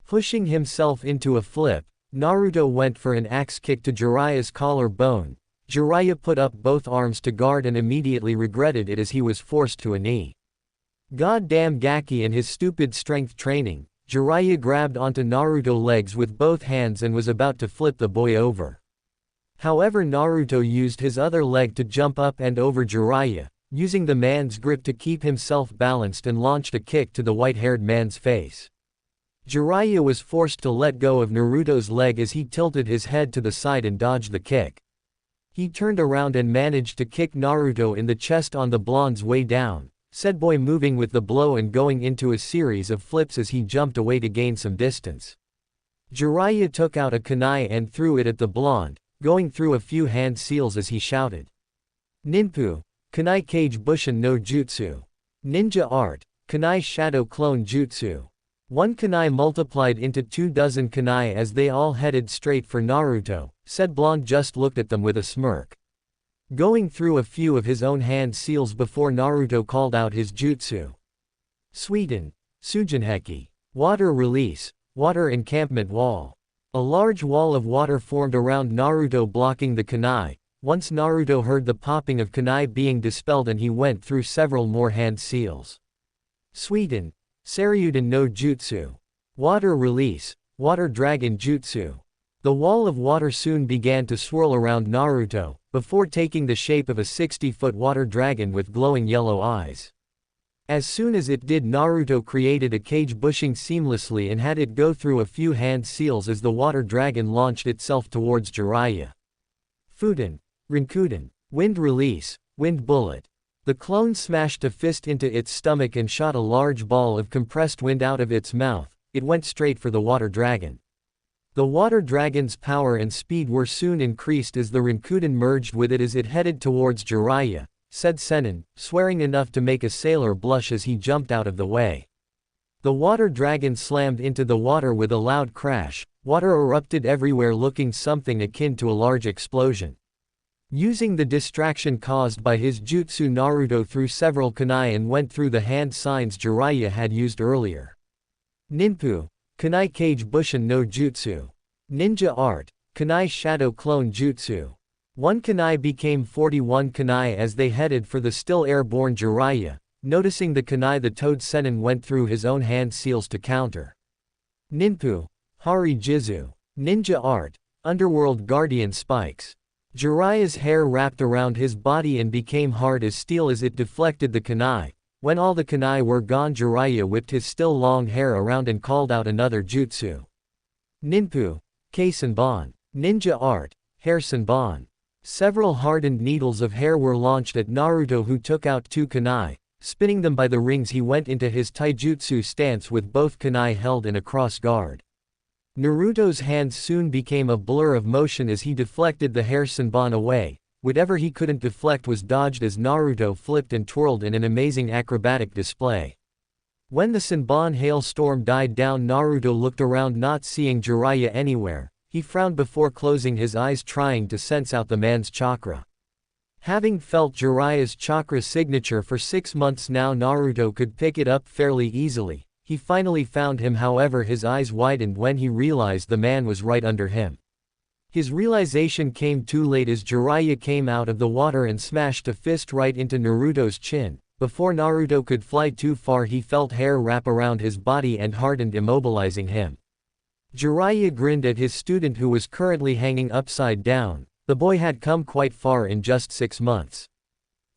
Pushing himself into a flip, Naruto went for an axe kick to Jiraiya's collarbone. Jiraiya put up both arms to guard and immediately regretted it as he was forced to a knee. Goddamn Gaki and his stupid strength training. Jiraiya grabbed onto Naruto's legs with both hands and was about to flip the boy over. However, Naruto used his other leg to jump up and over Jiraiya, using the man's grip to keep himself balanced, and launched a kick to the white-haired man's face. Jiraiya was forced to let go of Naruto's leg as he tilted his head to the side and dodged the kick. He turned around and managed to kick Naruto in the chest on the blonde's way down, said boy moving with the blow and going into a series of flips as he jumped away to gain some distance. Jiraiya took out a kunai and threw it at the blonde, going through a few hand seals as he shouted. Ninpu, Kunai Kage Bushin no Jutsu. Ninja Art, Kunai Shadow Clone Jutsu. One kunai multiplied into 24 kunai as they all headed straight for Naruto. Said blonde just looked at them with a smirk. Going through a few of his own hand seals before Naruto called out his jutsu. Suiten, Sujinheki. Water Release, Water Encampment Wall. A large wall of water formed around Naruto, blocking the kunai. Once Naruto heard the popping of kunai being dispelled and he went through several more hand seals. Suiten, Saryuden no Jutsu. Water Release, Water Dragon Jutsu. The wall of water soon began to swirl around Naruto, before taking the shape of a 60-foot water dragon with glowing yellow eyes. As soon as it did, Naruto created a cage bushing seamlessly and had it go through a few hand seals as the water dragon launched itself towards Jiraiya. Fuden, Rinkuden. Wind Release, Wind Bullet. The clone smashed a fist into its stomach and shot a large ball of compressed wind out of its mouth. It went straight for the water dragon. The water dragon's power and speed were soon increased as the Rinkuden merged with it as it headed towards Jiraiya. said Sennin, swearing enough to make a sailor blush as he jumped out of the way. The water dragon slammed into the water with a loud crash. Water erupted everywhere, looking something akin to a large explosion. Using the distraction caused by his jutsu, Naruto threw several kunai and went through the hand signs Jiraiya had used earlier. Ninpu, Kunai Kage Bushin no Jutsu. Ninja Art, Kunai Shadow Clone Jutsu. 1 kunai became 41 kunai as they headed for the still airborne Jiraiya. Noticing the kunai, the Toad Sennin went through his own hand seals to counter. Ninpu, Hari Jizu. Ninja Art, Underworld Guardian Spikes. Jiraiya's hair wrapped around his body and became hard as steel as it deflected the kunai. When all the kunai were gone, Jiraiya whipped his still long hair around and called out another jutsu. Ninpu, Kei-Senbon. Ninja Art, Hair Senbon. Several hardened needles of hair were launched at Naruto, who took out 2 kunai. Spinning them by the rings, he went into his taijutsu stance with both kunai held in a cross guard. Naruto's hands soon became a blur of motion as he deflected the hair Senbon away. Whatever he couldn't deflect was dodged as Naruto flipped and twirled in an amazing acrobatic display. When the Senbon hailstorm died down, Naruto looked around, not seeing Jiraiya anywhere. He frowned before closing his eyes, trying to sense out the man's chakra. Having felt Jiraiya's chakra signature for 6 months now, Naruto could pick it up fairly easily. He finally found him, however his eyes widened when he realized the man was right under him. His realization came too late as Jiraiya came out of the water and smashed a fist right into Naruto's chin. Before Naruto could fly too far, he felt hair wrap around his body and hardened, immobilizing him. Jiraiya grinned at his student, who was currently hanging upside down. The boy had come quite far in just 6 months.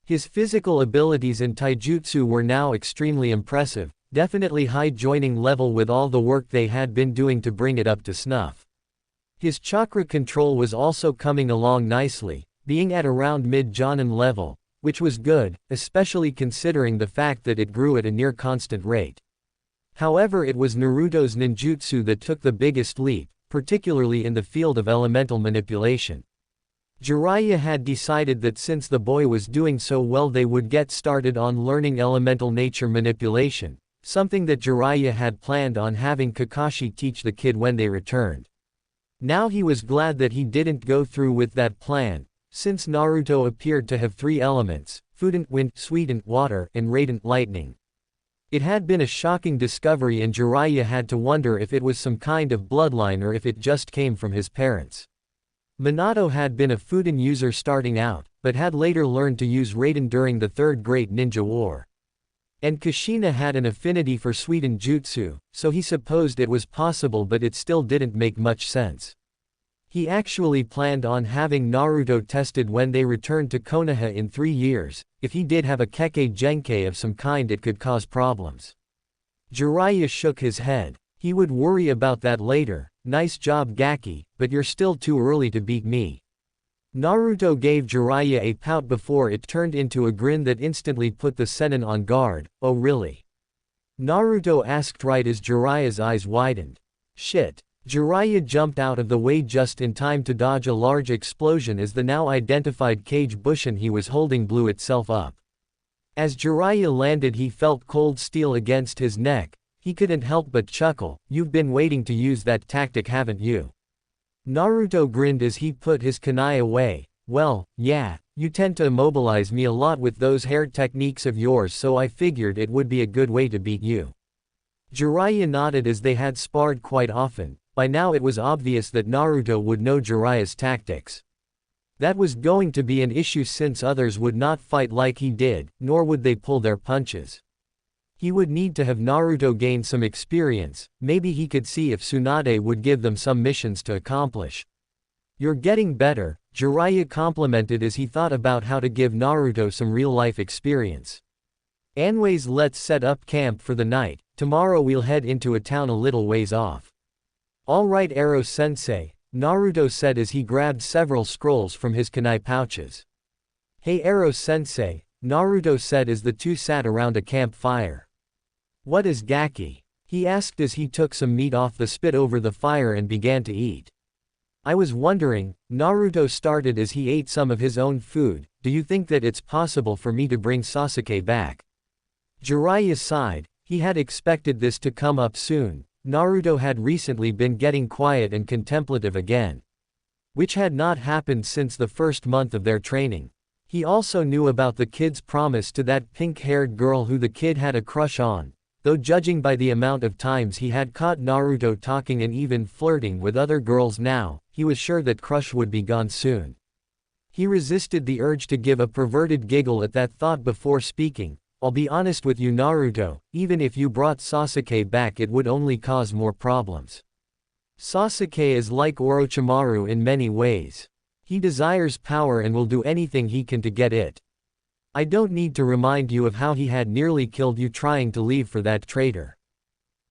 His physical abilities and taijutsu were now extremely impressive, definitely high joining level with all the work they had been doing to bring it up to snuff. His chakra control was also coming along nicely, being at around mid-jonin level, which was good, especially considering the fact that it grew at a near constant rate. However, it was Naruto's ninjutsu that took the biggest leap, particularly in the field of elemental manipulation. Jiraiya had decided that since the boy was doing so well, they would get started on learning elemental nature manipulation, something that Jiraiya had planned on having Kakashi teach the kid when they returned. Now he was glad that he didn't go through with that plan, since Naruto appeared to have 3 elements: Fudent wind, Suident water, and Radiant lightning. It had been a shocking discovery, and Jiraiya had to wonder if it was some kind of bloodline or if it just came from his parents. Minato had been a Fuden user starting out, but had later learned to use Raiden during the Third Great Ninja War. And Kushina had an affinity for Suiden Jutsu, so he supposed it was possible, but it still didn't make much sense. He actually planned on having Naruto tested when they returned to Konoha in 3 years. If he did have a Kekkei Genkai of some kind, it could cause problems. Jiraiya shook his head. He would worry about that later. Nice job, Gaki, but you're still too early to beat me. Naruto gave Jiraiya a pout before it turned into a grin that instantly put the Sennin on guard. Oh really? Naruto asked right as Jiraiya's eyes widened. Shit. Jiraiya jumped out of the way just in time to dodge a large explosion as the now identified Kage Bushin he was holding blew itself up. As Jiraiya landed, he felt cold steel against his neck. He couldn't help but chuckle. You've been waiting to use that tactic, haven't you? Naruto grinned as he put his kunai away. Well, yeah, you tend to immobilize me a lot with those hair techniques of yours, so I figured it would be a good way to beat you. Jiraiya nodded as they had sparred quite often. By now it was obvious that Naruto would know Jiraiya's tactics. That was going to be an issue since others would not fight like he did, nor would they pull their punches. He would need to have Naruto gain some experience. Maybe he could see if Tsunade would give them some missions to accomplish. You're getting better, Jiraiya complimented as he thought about how to give Naruto some real-life experience. Anyways, let's set up camp for the night. Tomorrow we'll head into a town a little ways off. Alright Ero-sensei, Naruto said as he grabbed several scrolls from his kunai pouches. Hey Ero-sensei, Naruto said as the two sat around a campfire. What is Gaki? He asked as he took some meat off the spit over the fire and began to eat. I was wondering, Naruto started as he ate some of his own food. do you think that it's possible for me to bring Sasuke back? Jiraiya sighed. He had expected this to come up soon. Naruto had recently been getting quiet and contemplative again, which had not happened since the first month of their training. He also knew about the kid's promise to that pink-haired girl who the kid had a crush on, though judging by the amount of times he had caught Naruto talking and even flirting with other girls now, he was sure that crush would be gone soon. He resisted the urge to give a perverted giggle at that thought before speaking. I'll be honest with you, Naruto, even if you brought Sasuke back it would only cause more problems. Sasuke is like Orochimaru in many ways. He desires power and will do anything he can to get it. I don't need to remind you of how he had nearly killed you trying to leave for that traitor.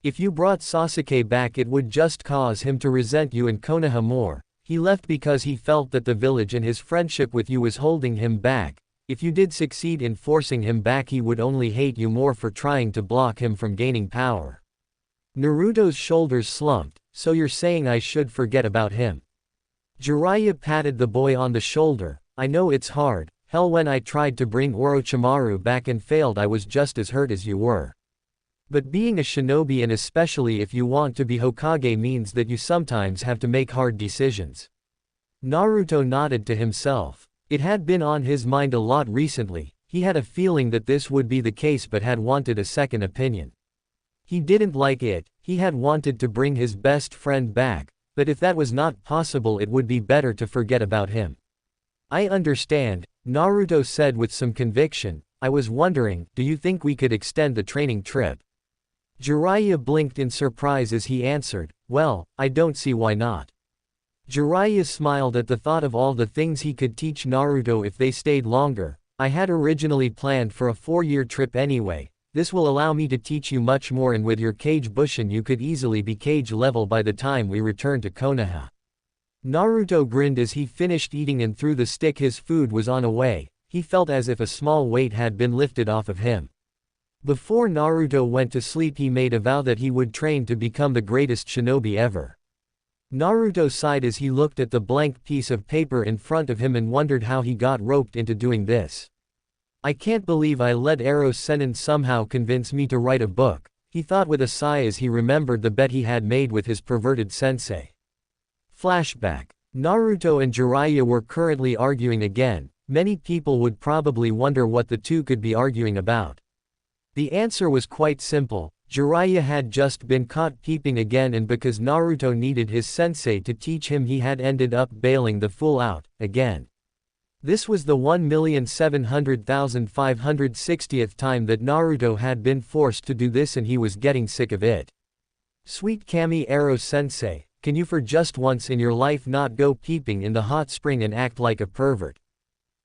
If you brought Sasuke back it would just cause him to resent you and Konoha more. He left because he felt that the village and his friendship with you was holding him back. If you did succeed in forcing him back he would only hate you more for trying to block him from gaining power. Naruto's shoulders slumped. So you're saying I should forget about him? Jiraiya patted the boy on the shoulder. I know it's hard. Hell, when I tried to bring Orochimaru back and failed I was just as hurt as you were. But being a shinobi, and especially if you want to be Hokage, means that you sometimes have to make hard decisions. Naruto nodded to himself. It had been on his mind a lot recently. He had a feeling that this would be the case but had wanted a second opinion. He didn't like it. He had wanted to bring his best friend back, but if that was not possible it would be better to forget about him. I understand, Naruto said with some conviction. I was wondering, do you think we could extend the training trip? Jiraiya blinked in surprise as he answered, well, I don't see why not. Jiraiya smiled at the thought of all the things he could teach Naruto if they stayed longer. I had originally planned for a 4-year trip anyway. This will allow me to teach you much more, and with your Kage Bushin you could easily be Kage level by the time we return to Konoha. Naruto grinned as he finished eating and threw the stick his food was on away. He felt as if a small weight had been lifted off of him. Before Naruto went to sleep he made a vow that he would train to become the greatest shinobi ever. Naruto sighed as he looked at the blank piece of paper in front of him and wondered how he got roped into doing this. I can't believe I let Eros Sennin somehow convince me to write a book, he thought with a sigh as he remembered the bet he had made with his perverted sensei. Flashback. Naruto and Jiraiya were currently arguing again. Many people would probably wonder what the two could be arguing about. The answer was quite simple. Jiraiya had just been caught peeping again, and because Naruto needed his sensei to teach him he had ended up bailing the fool out, again. This was the 1,700,560th time that Naruto had been forced to do this and he was getting sick of it. Sweet Kami Ero sensei, can you for just once in your life not go peeping in the hot spring and act like a pervert?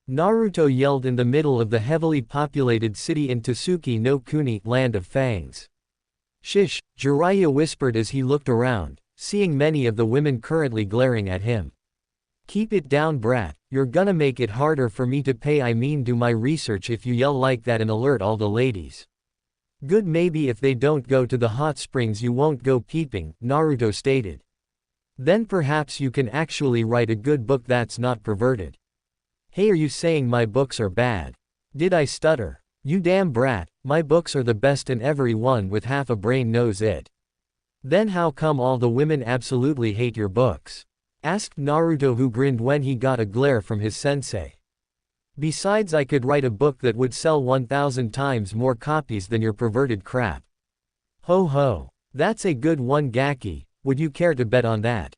Naruto yelled in the middle of the heavily populated city in Tsuki no Kuni, land of fangs. Shish, Jiraiya whispered as he looked around, seeing many of the women currently glaring at him. Keep it down, brat, you're gonna make it harder for me to do my research if you yell like that and alert all the ladies. Good, maybe if they don't go to the hot springs you won't go peeping, Naruto stated. Then perhaps you can actually write a good book that's not perverted. Hey, are you saying my books are bad? Did I stutter? You damn brat, my books are the best and everyone with half a brain knows it. Then how come all the women absolutely hate your books? Asked Naruto, who grinned when he got a glare from his sensei. Besides, I could write a book that would sell 1,000 times more copies than your perverted crap. Ho ho. That's a good one, Gaki, would you care to bet on that?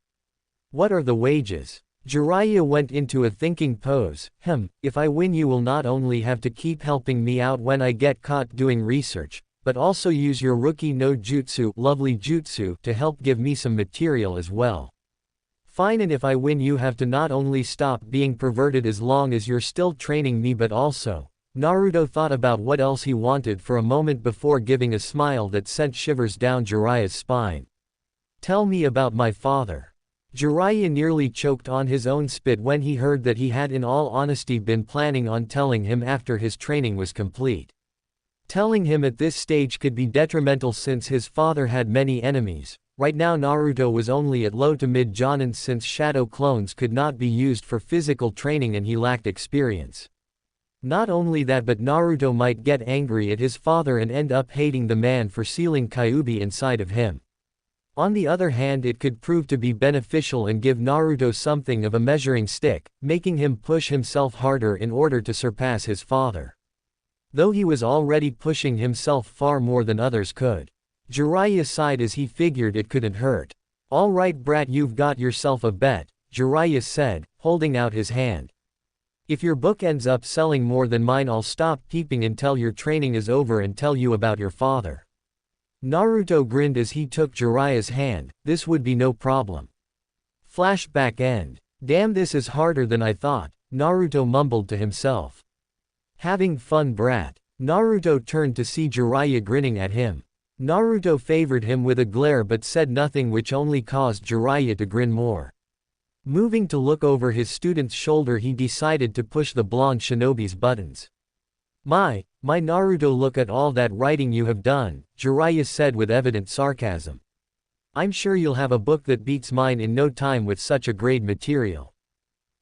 What are the wages? Jiraiya went into a thinking pose. If I win you will not only have to keep helping me out when I get caught doing research, but also use your rookie no jutsu, lovely jutsu, to help give me some material as well. Fine, and if I win you have to not only stop being perverted as long as you're still training me but also. Naruto thought about what else he wanted for a moment before giving a smile that sent shivers down Jiraiya's spine. Tell me about my father. Jiraiya nearly choked on his own spit when he heard that he had in all honesty been planning on telling him after his training was complete. Telling him at this stage could be detrimental since his father had many enemies. Right now Naruto was only at low to mid jonin since shadow clones could not be used for physical training and he lacked experience. Not only that, but Naruto might get angry at his father and end up hating the man for sealing Kyuubi inside of him. On the other hand, it could prove to be beneficial and give Naruto something of a measuring stick, making him push himself harder in order to surpass his father. Though he was already pushing himself far more than others could. Jiraiya sighed as he figured it couldn't hurt. "Alright brat, you've got yourself a bet," Jiraiya said, holding out his hand. "If your book ends up selling more than mine, I'll stop peeping until your training is over and tell you about your father." Naruto grinned as he took Jiraiya's hand. "This would be no problem." Flashback end. "Damn, this is harder than I thought," Naruto mumbled to himself. "Having fun brat." Naruto turned to see Jiraiya grinning at him. Naruto favored him with a glare but said nothing, which only caused Jiraiya to grin more. Moving to look over his student's shoulder, he decided to push the blonde shinobi's buttons. My Naruto, look at all that writing you have done," Jiraiya said with evident sarcasm. "I'm sure you'll have a book that beats mine in no time with such a great material."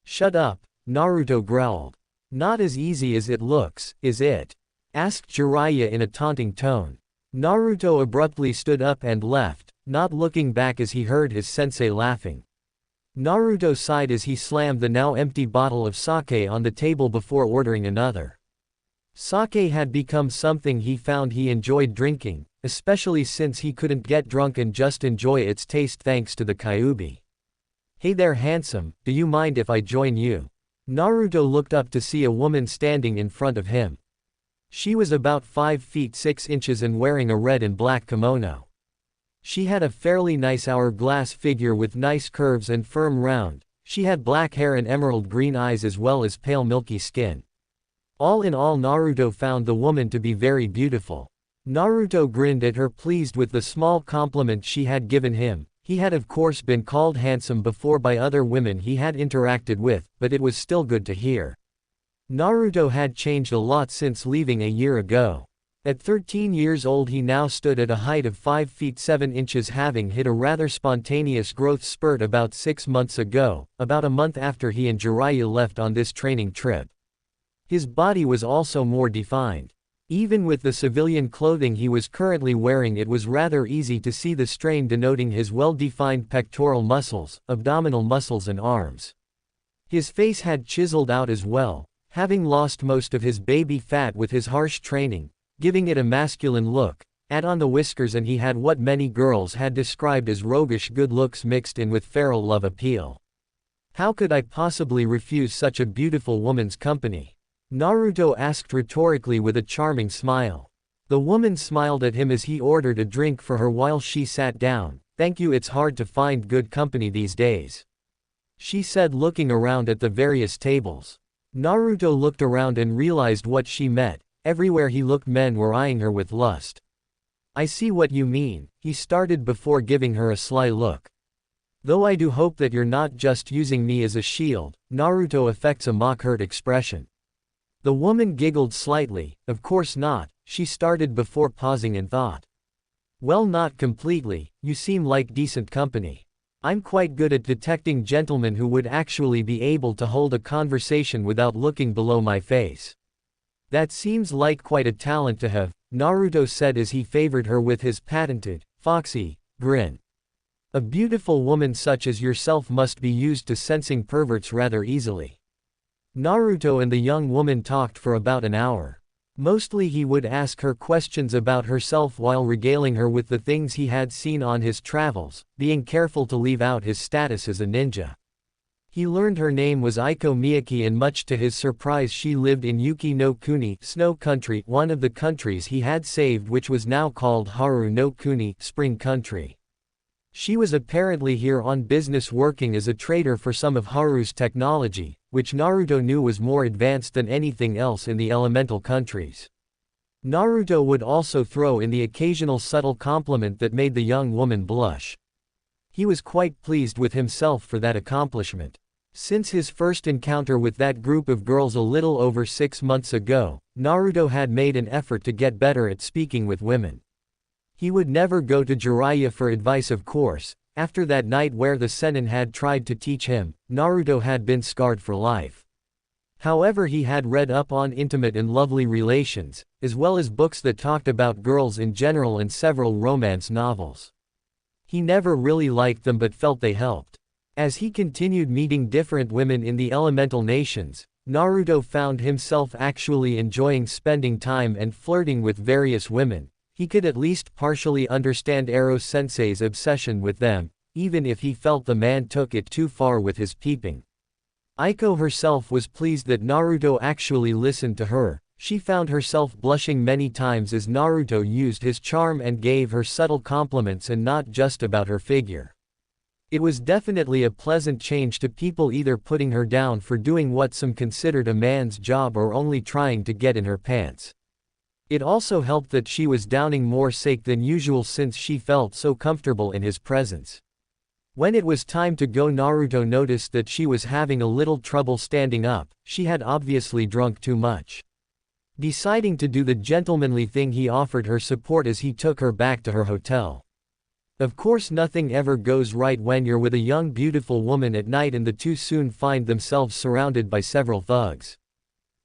"Shut up," Naruto growled. "Not as easy as it looks, is it?" asked Jiraiya in a taunting tone. Naruto abruptly stood up and left, not looking back as he heard his sensei laughing. Naruto sighed as he slammed the now empty bottle of sake on the table before ordering another. Sake had become something he found he enjoyed drinking, especially since he couldn't get drunk and just enjoy its taste thanks to the Kyuubi. "Hey there handsome, do you mind if I join you?" Naruto looked up to see a woman standing in front of him. She was about 5 feet 6 inches and wearing a red and black kimono. She had a fairly nice hourglass figure with nice curves and firm round. She had black hair and emerald green eyes as well as pale milky skin. All in all, Naruto found the woman to be very beautiful. Naruto grinned at her, pleased with the small compliment she had given him. He had of course been called handsome before by other women he had interacted with, but it was still good to hear. Naruto had changed a lot since leaving a year ago. At 13 years old he now stood at a height of 5 feet 7 inches, having hit a rather spontaneous growth spurt about 6 months ago, about a month after he and Jiraiya left on this training trip. His body was also more defined. Even with the civilian clothing he was currently wearing, it was rather easy to see the strain denoting his well-defined pectoral muscles, abdominal muscles and arms. His face had chiseled out as well, having lost most of his baby fat with his harsh training, giving it a masculine look. Add on the whiskers and he had what many girls had described as roguish good looks mixed in with feral love appeal. How could I possibly refuse such a beautiful woman's company? Naruto asked rhetorically with a charming smile. The woman smiled at him as he ordered a drink for her while she sat down. "Thank you, it's hard to find good company these days," she said, looking around at the various tables. Naruto looked around and realized what she meant. Everywhere he looked, men were eyeing her with lust. "I see what you mean," he started before giving her a sly look. "Though I do hope that you're not just using me as a shield." Naruto affects a mock-hurt expression. The woman giggled slightly. "Of course not," she started before pausing in thought. "Well, not completely, you seem like decent company. I'm quite good at detecting gentlemen who would actually be able to hold a conversation without looking below my face." "That seems like quite a talent to have," Naruto said as he favored her with his patented, foxy, grin. "A beautiful woman such as yourself must be used to sensing perverts rather easily." Naruto and the young woman talked for about an hour. Mostly he would ask her questions about herself while regaling her with the things he had seen on his travels, being careful to leave out his status as a ninja. He learned her name was Aiko Miyaki, and much to his surprise she lived in Yuki no Kuni, Snow Country, one of the countries he had saved, which was now called Haru no Kuni, Spring Country. She was apparently here on business, working as a trader for some of Haru's technology, which Naruto knew was more advanced than anything else in the elemental countries. Naruto would also throw in the occasional subtle compliment that made the young woman blush. He was quite pleased with himself for that accomplishment. Since his first encounter with that group of girls a little over 6 months ago, Naruto had made an effort to get better at speaking with women. He would never go to Jiraiya for advice, of course. After that night where the Sennin had tried to teach him, Naruto had been scarred for life. However, he had read up on intimate and lovely relations, as well as books that talked about girls in general and several romance novels. He never really liked them but felt they helped. As he continued meeting different women in the elemental nations, Naruto found himself actually enjoying spending time and flirting with various women. He could at least partially understand Ero-sensei's obsession with them, even if he felt the man took it too far with his peeping. Aiko herself was pleased that Naruto actually listened to her. She found herself blushing many times as Naruto used his charm and gave her subtle compliments and not just about her figure. It was definitely a pleasant change to people either putting her down for doing what some considered a man's job or only trying to get in her pants. It also helped that she was downing more sake than usual since she felt so comfortable in his presence. When it was time to go, Naruto noticed that she was having a little trouble standing up. She had obviously drunk too much. Deciding to do the gentlemanly thing, he offered her support as he took her back to her hotel. Of course, nothing ever goes right when you're with a young beautiful woman at night and the two soon find themselves surrounded by several thugs.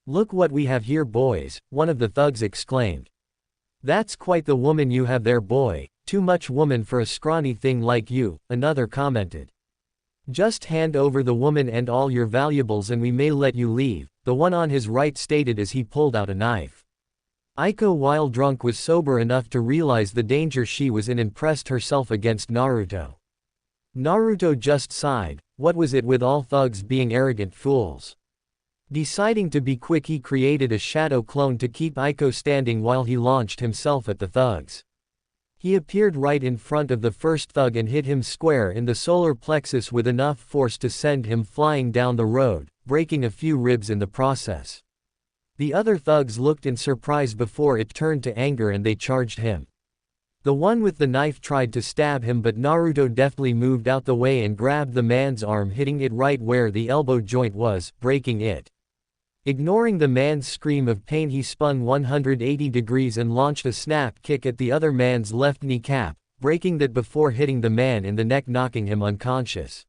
"Look what we have here, boys," one of the thugs exclaimed. "That's quite the woman you have there, boy. Too much woman for a scrawny thing like you," another commented. "Just hand over the woman and all your valuables and we may let you leave," the one on his right stated as he pulled out a knife. Aiko, while drunk, was sober enough to realize the danger she was in and pressed herself against Naruto. Naruto just sighed. What was it with all thugs being arrogant fools? Deciding to be quick, he created a shadow clone to keep Aiko standing while he launched himself at the thugs. He appeared right in front of the first thug and hit him square in the solar plexus with enough force to send him flying down the road, breaking a few ribs in the process. The other thugs looked in surprise before it turned to anger and they charged him. The one with the knife tried to stab him, but Naruto deftly moved out the way and grabbed the man's arm, hitting it right where the elbow joint was, breaking it. Ignoring the man's scream of pain, he spun 180 degrees and launched a snap kick at the other man's left kneecap, breaking that before hitting the man in the neck, knocking him unconscious.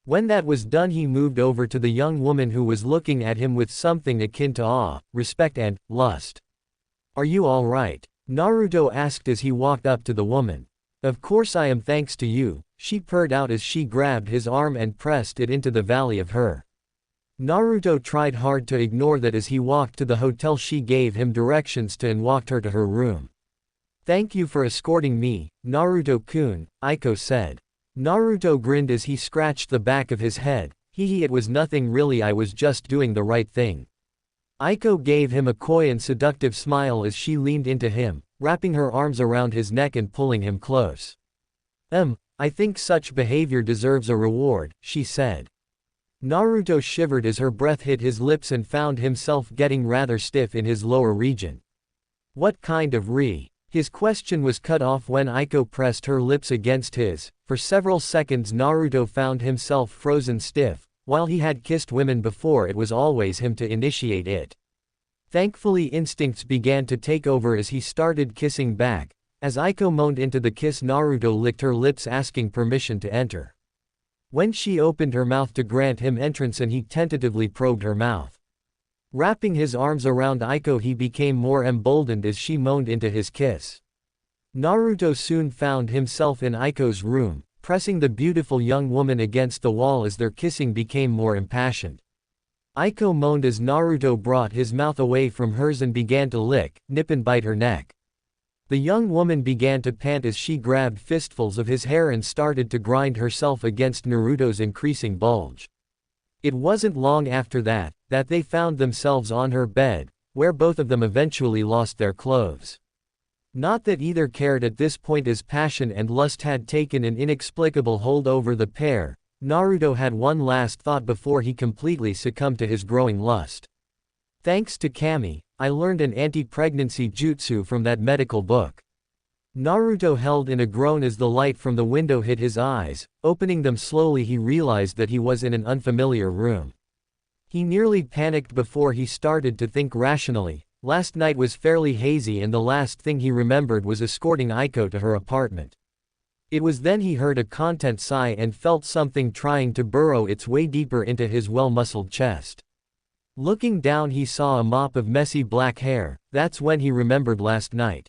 When that was done, he moved over to the young woman who was looking at him with something akin to awe, respect and lust. "Are you all right?" Naruto asked as he walked up to the woman. "Of course I am, thanks to you," she purred out as she grabbed his arm and pressed it into the valley of her. Naruto tried hard to ignore that as he walked to the hotel. She gave him directions to and walked her to her room. "Thank you for escorting me, Naruto-kun," Aiko said. Naruto grinned as he scratched the back of his head. It was nothing really, I was just doing the right thing." Aiko gave him a coy and seductive smile as she leaned into him, wrapping her arms around his neck and pulling him close. I think such behavior deserves a reward," she said. Naruto shivered as her breath hit his lips and found himself getting rather stiff in his lower region. "What kind of His question was cut off when Aiko pressed her lips against his. For several seconds Naruto found himself frozen stiff. While he had kissed women before, it was always him to initiate it. Thankfully, instincts began to take over as he started kissing back. As Aiko moaned into the kiss, Naruto licked her lips, asking permission to enter. When she opened her mouth to grant him entrance and he tentatively probed her mouth. Wrapping his arms around Aiko, he became more emboldened as she moaned into his kiss. Naruto soon found himself in Aiko's room, pressing the beautiful young woman against the wall as their kissing became more impassioned. Aiko moaned as Naruto brought his mouth away from hers and began to lick, nip and bite her neck. The young woman began to pant as she grabbed fistfuls of his hair and started to grind herself against Naruto's increasing bulge. It wasn't long after that they found themselves on her bed, where both of them eventually lost their clothes. Not that either cared at this point, as passion and lust had taken an inexplicable hold over the pair. Naruto had one last thought before he completely succumbed to his growing lust. "Thanks to Kami, I learned an anti-pregnancy jutsu from that medical book." Naruto held in a groan as the light from the window hit his eyes. Opening them slowly, he realized that he was in an unfamiliar room. He nearly panicked before he started to think rationally. Last night was fairly hazy and the last thing he remembered was escorting Aiko to her apartment. It was then he heard a content sigh and felt something trying to burrow its way deeper into his well-muscled chest. Looking down he saw a mop of messy black hair. That's when he remembered last night.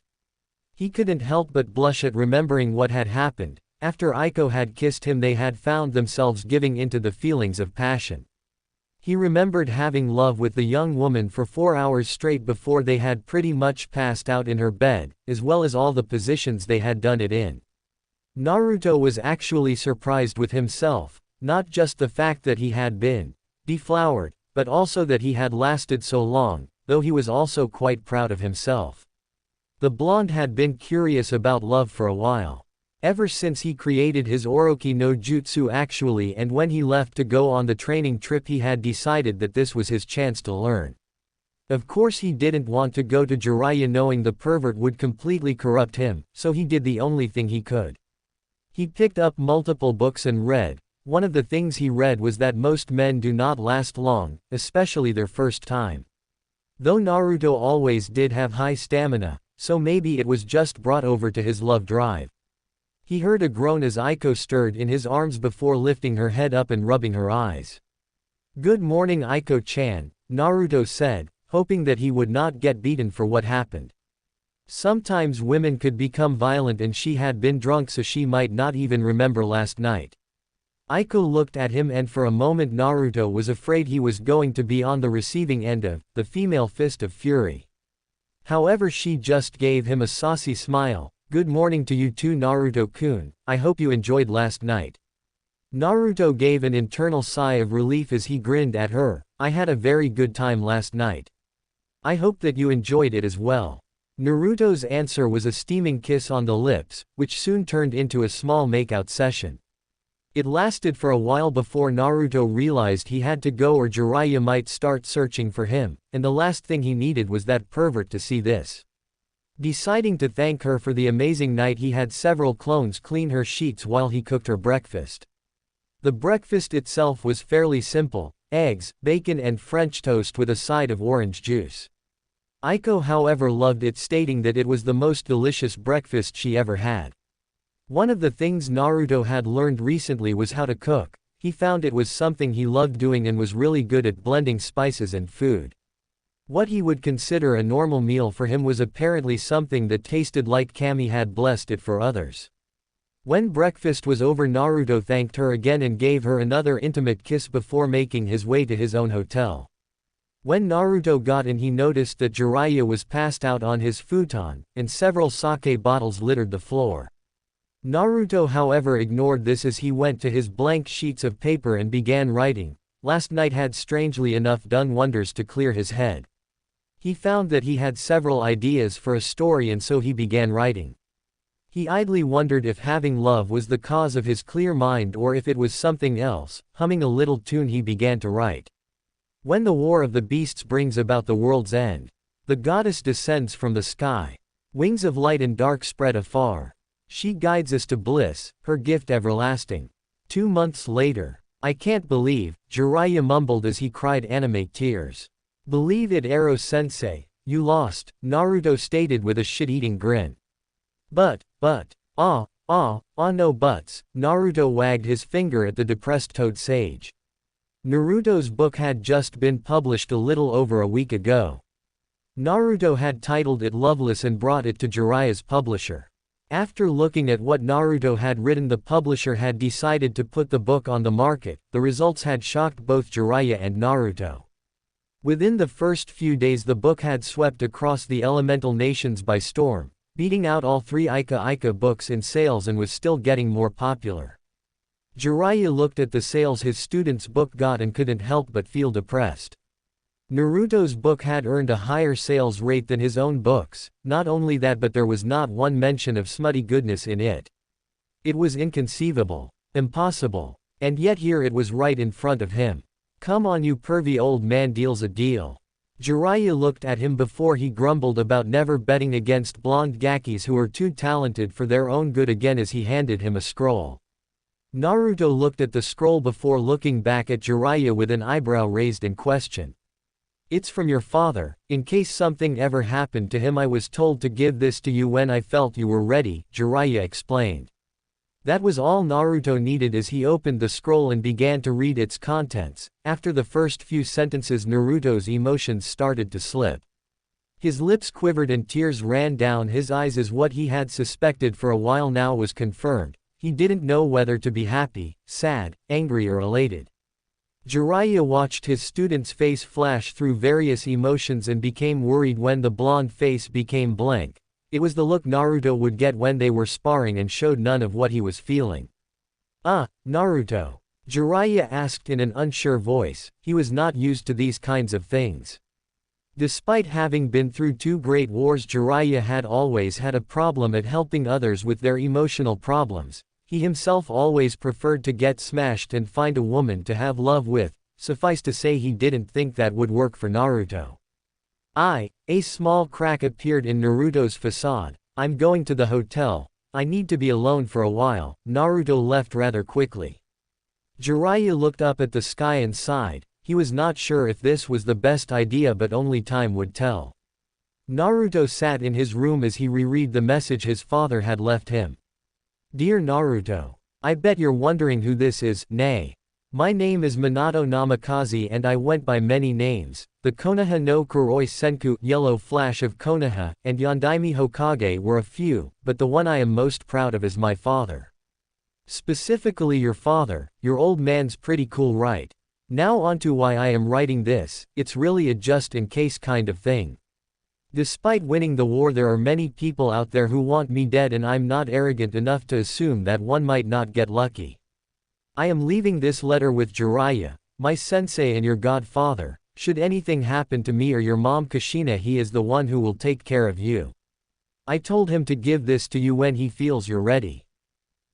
He couldn't help but blush at remembering what had happened. After Aiko had kissed him they had found themselves giving into the feelings of passion. He remembered having love with the young woman for 4 hours straight before they had pretty much passed out in her bed, as well as all the positions they had done it in. Naruto was actually surprised with himself, not just the fact that he had been deflowered, but also that he had lasted so long, though he was also quite proud of himself. The blonde had been curious about love for a while. Ever since he created his Orochi no Jutsu actually, and when he left to go on the training trip he had decided that this was his chance to learn. Of course he didn't want to go to Jiraiya knowing the pervert would completely corrupt him, so he did the only thing he could. He picked up multiple books and read. One of the things he read was that most men do not last long, especially their first time. Though Naruto always did have high stamina, so maybe it was just brought over to his love drive. He heard a groan as Aiko stirred in his arms before lifting her head up and rubbing her eyes. "Good morning Aiko-chan," Naruto said, hoping that he would not get beaten for what happened. Sometimes women could become violent and she had been drunk so she might not even remember last night. Aiko looked at him and for a moment Naruto was afraid he was going to be on the receiving end of the female fist of fury. However she just gave him a saucy smile. "Good morning to you too Naruto-kun, I hope you enjoyed last night." Naruto gave an internal sigh of relief as he grinned at her. "I had a very good time last night. I hope that you enjoyed it as well." Naruto's answer was a steaming kiss on the lips, which soon turned into a small makeout session. It lasted for a while before Naruto realized he had to go or Jiraiya might start searching for him, and the last thing he needed was that pervert to see this. Deciding to thank her for the amazing night he had several clones clean her sheets while he cooked her breakfast. The breakfast itself was fairly simple: eggs, bacon and French toast with a side of orange juice. Aiko however loved it, stating that it was the most delicious breakfast she ever had. One of the things Naruto had learned recently was how to cook. He found it was something he loved doing and was really good at blending spices and food. What he would consider a normal meal for him was apparently something that tasted like Kami had blessed it for others. When breakfast was over Naruto thanked her again and gave her another intimate kiss before making his way to his own hotel. When Naruto got in he noticed that Jiraiya was passed out on his futon, and several sake bottles littered the floor. Naruto however ignored this as he went to his blank sheets of paper and began writing. Last night had strangely enough done wonders to clear his head. He found that he had several ideas for a story and so he began writing. He idly wondered if having love was the cause of his clear mind or if it was something else. Humming a little tune he began to write. When the war of the beasts brings about the world's end, the goddess descends from the sky. Wings of light and dark spread afar. She guides us to bliss, her gift everlasting. 2 months later. I can't believe, Jiraiya mumbled as he cried anime tears. Believe it Ero-sensei, you lost, Naruto stated with a shit-eating grin. But, no buts, Naruto wagged his finger at the depressed Toad Sage. Naruto's book had just been published a little over a week ago. Naruto had titled it Loveless and brought it to Jiraiya's publisher. After looking at what Naruto had written, the publisher had decided to put the book on the market. The results had shocked both Jiraiya and Naruto. Within the first few days the book had swept across the elemental nations by storm, beating out all 3 Ika books in sales and was still getting more popular. Jiraiya looked at the sales his student's book got and couldn't help but feel depressed. Naruto's book had earned a higher sales rate than his own books. Not only that, but there was not one mention of smutty goodness in it. It was inconceivable, impossible, and yet here it was right in front of him. Come on you pervy old man, deal's a deal. Jiraiya looked at him before he grumbled about never betting against blonde gakis who were too talented for their own good again as he handed him a scroll. Naruto looked at the scroll before looking back at Jiraiya with an eyebrow raised in question. It's from your father. In case something ever happened to him, I was told to give this to you when I felt you were ready, Jiraiya explained. That was all Naruto needed as he opened the scroll and began to read its contents. After the first few sentences, Naruto's emotions started to slip. His lips quivered and tears ran down his eyes as what he had suspected for a while now was confirmed. He didn't know whether to be happy, sad, angry or elated. Jiraiya watched his student's face flash through various emotions and became worried when the blonde face became blank. It was the look Naruto would get when they were sparring and showed none of what he was feeling. Naruto?" Jiraiya asked in an unsure voice. He was not used to these kinds of things. Despite having been through 2 great wars, Jiraiya had always had a problem at helping others with their emotional problems. He himself always preferred to get smashed and find a woman to have love with. Suffice to say, he didn't think that would work for Naruto. A small crack appeared in Naruto's facade. "I'm going to the hotel. I need to be alone for a while." Naruto left rather quickly. Jiraiya looked up at the sky and sighed. He was not sure if this was the best idea, but only time would tell. Naruto sat in his room as he reread the message his father had left him. "Dear Naruto, I bet you're wondering who this is. Nay. My name is Minato Namikaze and I went by many names. The Konoha no Kuroi Senku, Yellow Flash of Konoha, and Yondaime Hokage were a few, but the one I am most proud of is my father. Specifically your father. Your old man's pretty cool, right? Now onto why I am writing this. It's really a just-in-case kind of thing. Despite winning the war, there are many people out there who want me dead, and I'm not arrogant enough to assume that one might not get lucky. I am leaving this letter with Jiraiya, my sensei and your godfather. Should anything happen to me or your mom Kushina, he is the one who will take care of you. I told him to give this to you when he feels you're ready.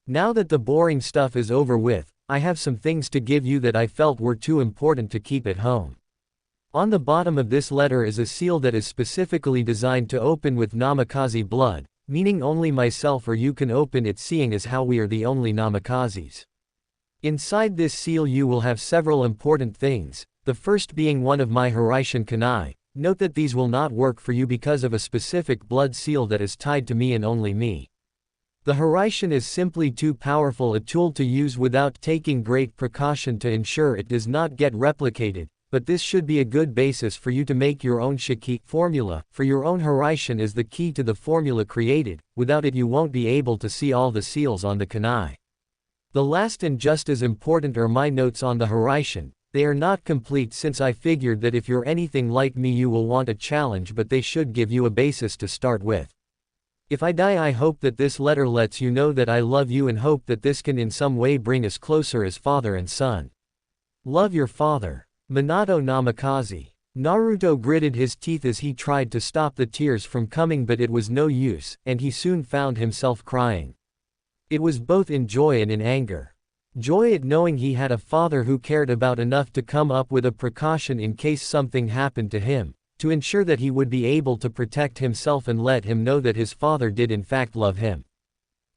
Now that the boring stuff is over with, I have some things to give you that I felt were too important to keep at home." On the bottom of this letter is a seal that is specifically designed to open with Namikaze blood, meaning only myself or you can open it, seeing as how we are the only Namikazes. Inside this seal you will have several important things, the first being one of my Hiraishin kunai. Note that these will not work for you because of a specific blood seal that is tied to me and only me. The Hiraishin is simply too powerful a tool to use without taking great precaution to ensure it does not get replicated, but this should be a good basis for you to make your own Shiki formula, for your own Hiraishin is the key to the formula created. Without it you won't be able to see all the seals on the kunai. The last and just as important are my notes on the Hiraishin. They are not complete since I figured that if you're anything like me you will want a challenge, but they should give you a basis to start with. If I die, I hope that this letter lets you know that I love you and hope that this can in some way bring us closer as father and son. Love, your father. Minato Namikaze. Naruto gritted his teeth as he tried to stop the tears from coming, but it was no use, and he soon found himself crying. It was both in joy and in anger. Joy at knowing he had a father who cared about enough to come up with a precaution in case something happened to him, to ensure that he would be able to protect himself and let him know that his father did in fact love him.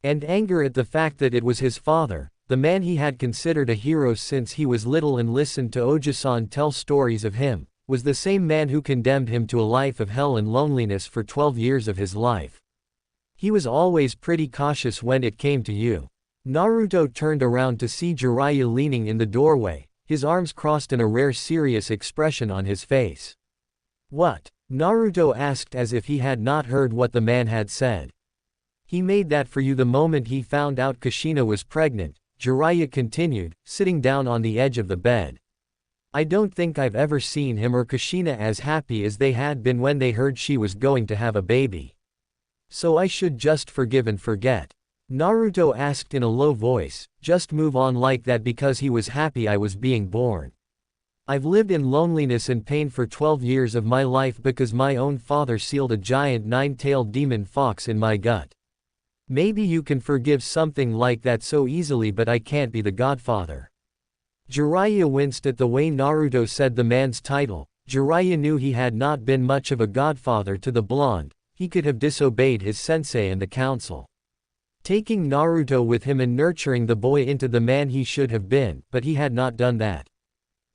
And anger at the fact that it was his father, the man he had considered a hero since he was little and listened to Oji-san tell stories of him, was the same man who condemned him to a life of hell and loneliness for 12 years of his life. He was always pretty cautious when it came to you. Naruto turned around to see Jiraiya leaning in the doorway, his arms crossed and a rare serious expression on his face. "What?" Naruto asked as if he had not heard what the man had said. "He made that for you the moment he found out Kushina was pregnant," Jiraiya continued, sitting down on the edge of the bed. "I don't think I've ever seen him or Kushina as happy as they had been when they heard she was going to have a baby. So I should just forgive and forget?" Naruto asked in a low voice, "Just move on like that because he was happy I was being born? I've lived in loneliness and pain for 12 years of my life because my own father sealed a giant 9-tailed demon fox in my gut. Maybe you can forgive something like that so easily, but I can't be the godfather." Jiraiya winced at the way Naruto said the man's title. Jiraiya knew he had not been much of a godfather to the blonde. He could have disobeyed his sensei and the council, taking Naruto with him and nurturing the boy into the man he should have been, but he had not done that.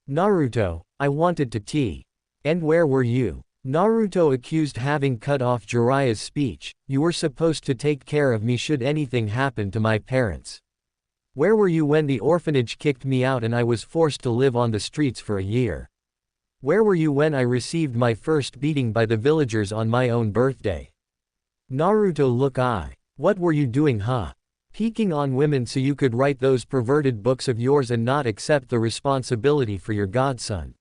"Naruto, I wanted to tea. And where were you?" Naruto accused, having cut off Jiraiya's speech. "You were supposed to take care of me should anything happen to my parents. Where were you when the orphanage kicked me out and I was forced to live on the streets for a year? Where were you when I received my first beating by the villagers on my own birthday? Naruto, look, what were you doing, huh? Peeking on women so you could write those perverted books of yours and not accept the responsibility for your godson.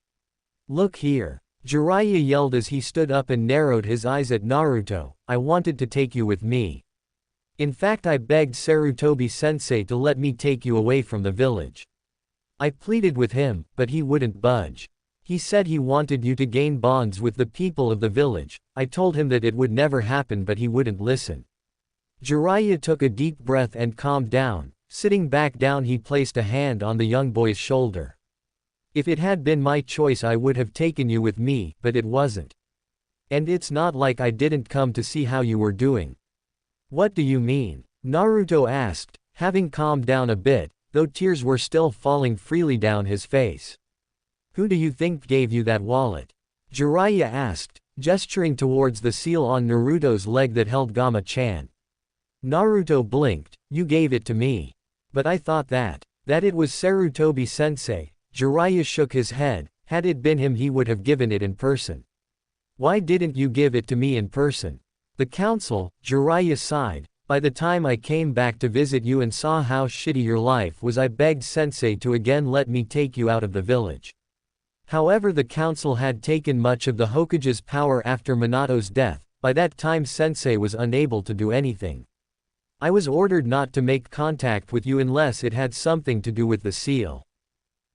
Look here. Jiraiya yelled as he stood up and narrowed his eyes at Naruto. I wanted to take you with me. In fact, I begged Sarutobi-sensei to let me take you away from the village. I pleaded with him, but he wouldn't budge. He said he wanted you to gain bonds with the people of the village. I told him that it would never happen, but he wouldn't listen. Jiraiya took a deep breath and calmed down. Sitting back down, he placed a hand on the young boy's shoulder. If it had been my choice, I would have taken you with me, but it wasn't. And it's not like I didn't come to see how you were doing. What do you mean? Naruto asked, having calmed down a bit, though tears were still falling freely down his face. Who do you think gave you that wallet? Jiraiya asked, gesturing towards the seal on Naruto's leg that held Gama-chan. Naruto blinked. You gave it to me. But I thought that it was Sarutobi-sensei. Jiraiya shook his head. Had it been him, he would have given it in person. Why didn't you give it to me in person? The council, Jiraiya sighed. By the time I came back to visit you and saw how shitty your life was, I begged sensei to again let me take you out of the village. However, the council had taken much of the Hokage's power after Minato's death. By that time, sensei was unable to do anything. I was ordered not to make contact with you unless it had something to do with the seal.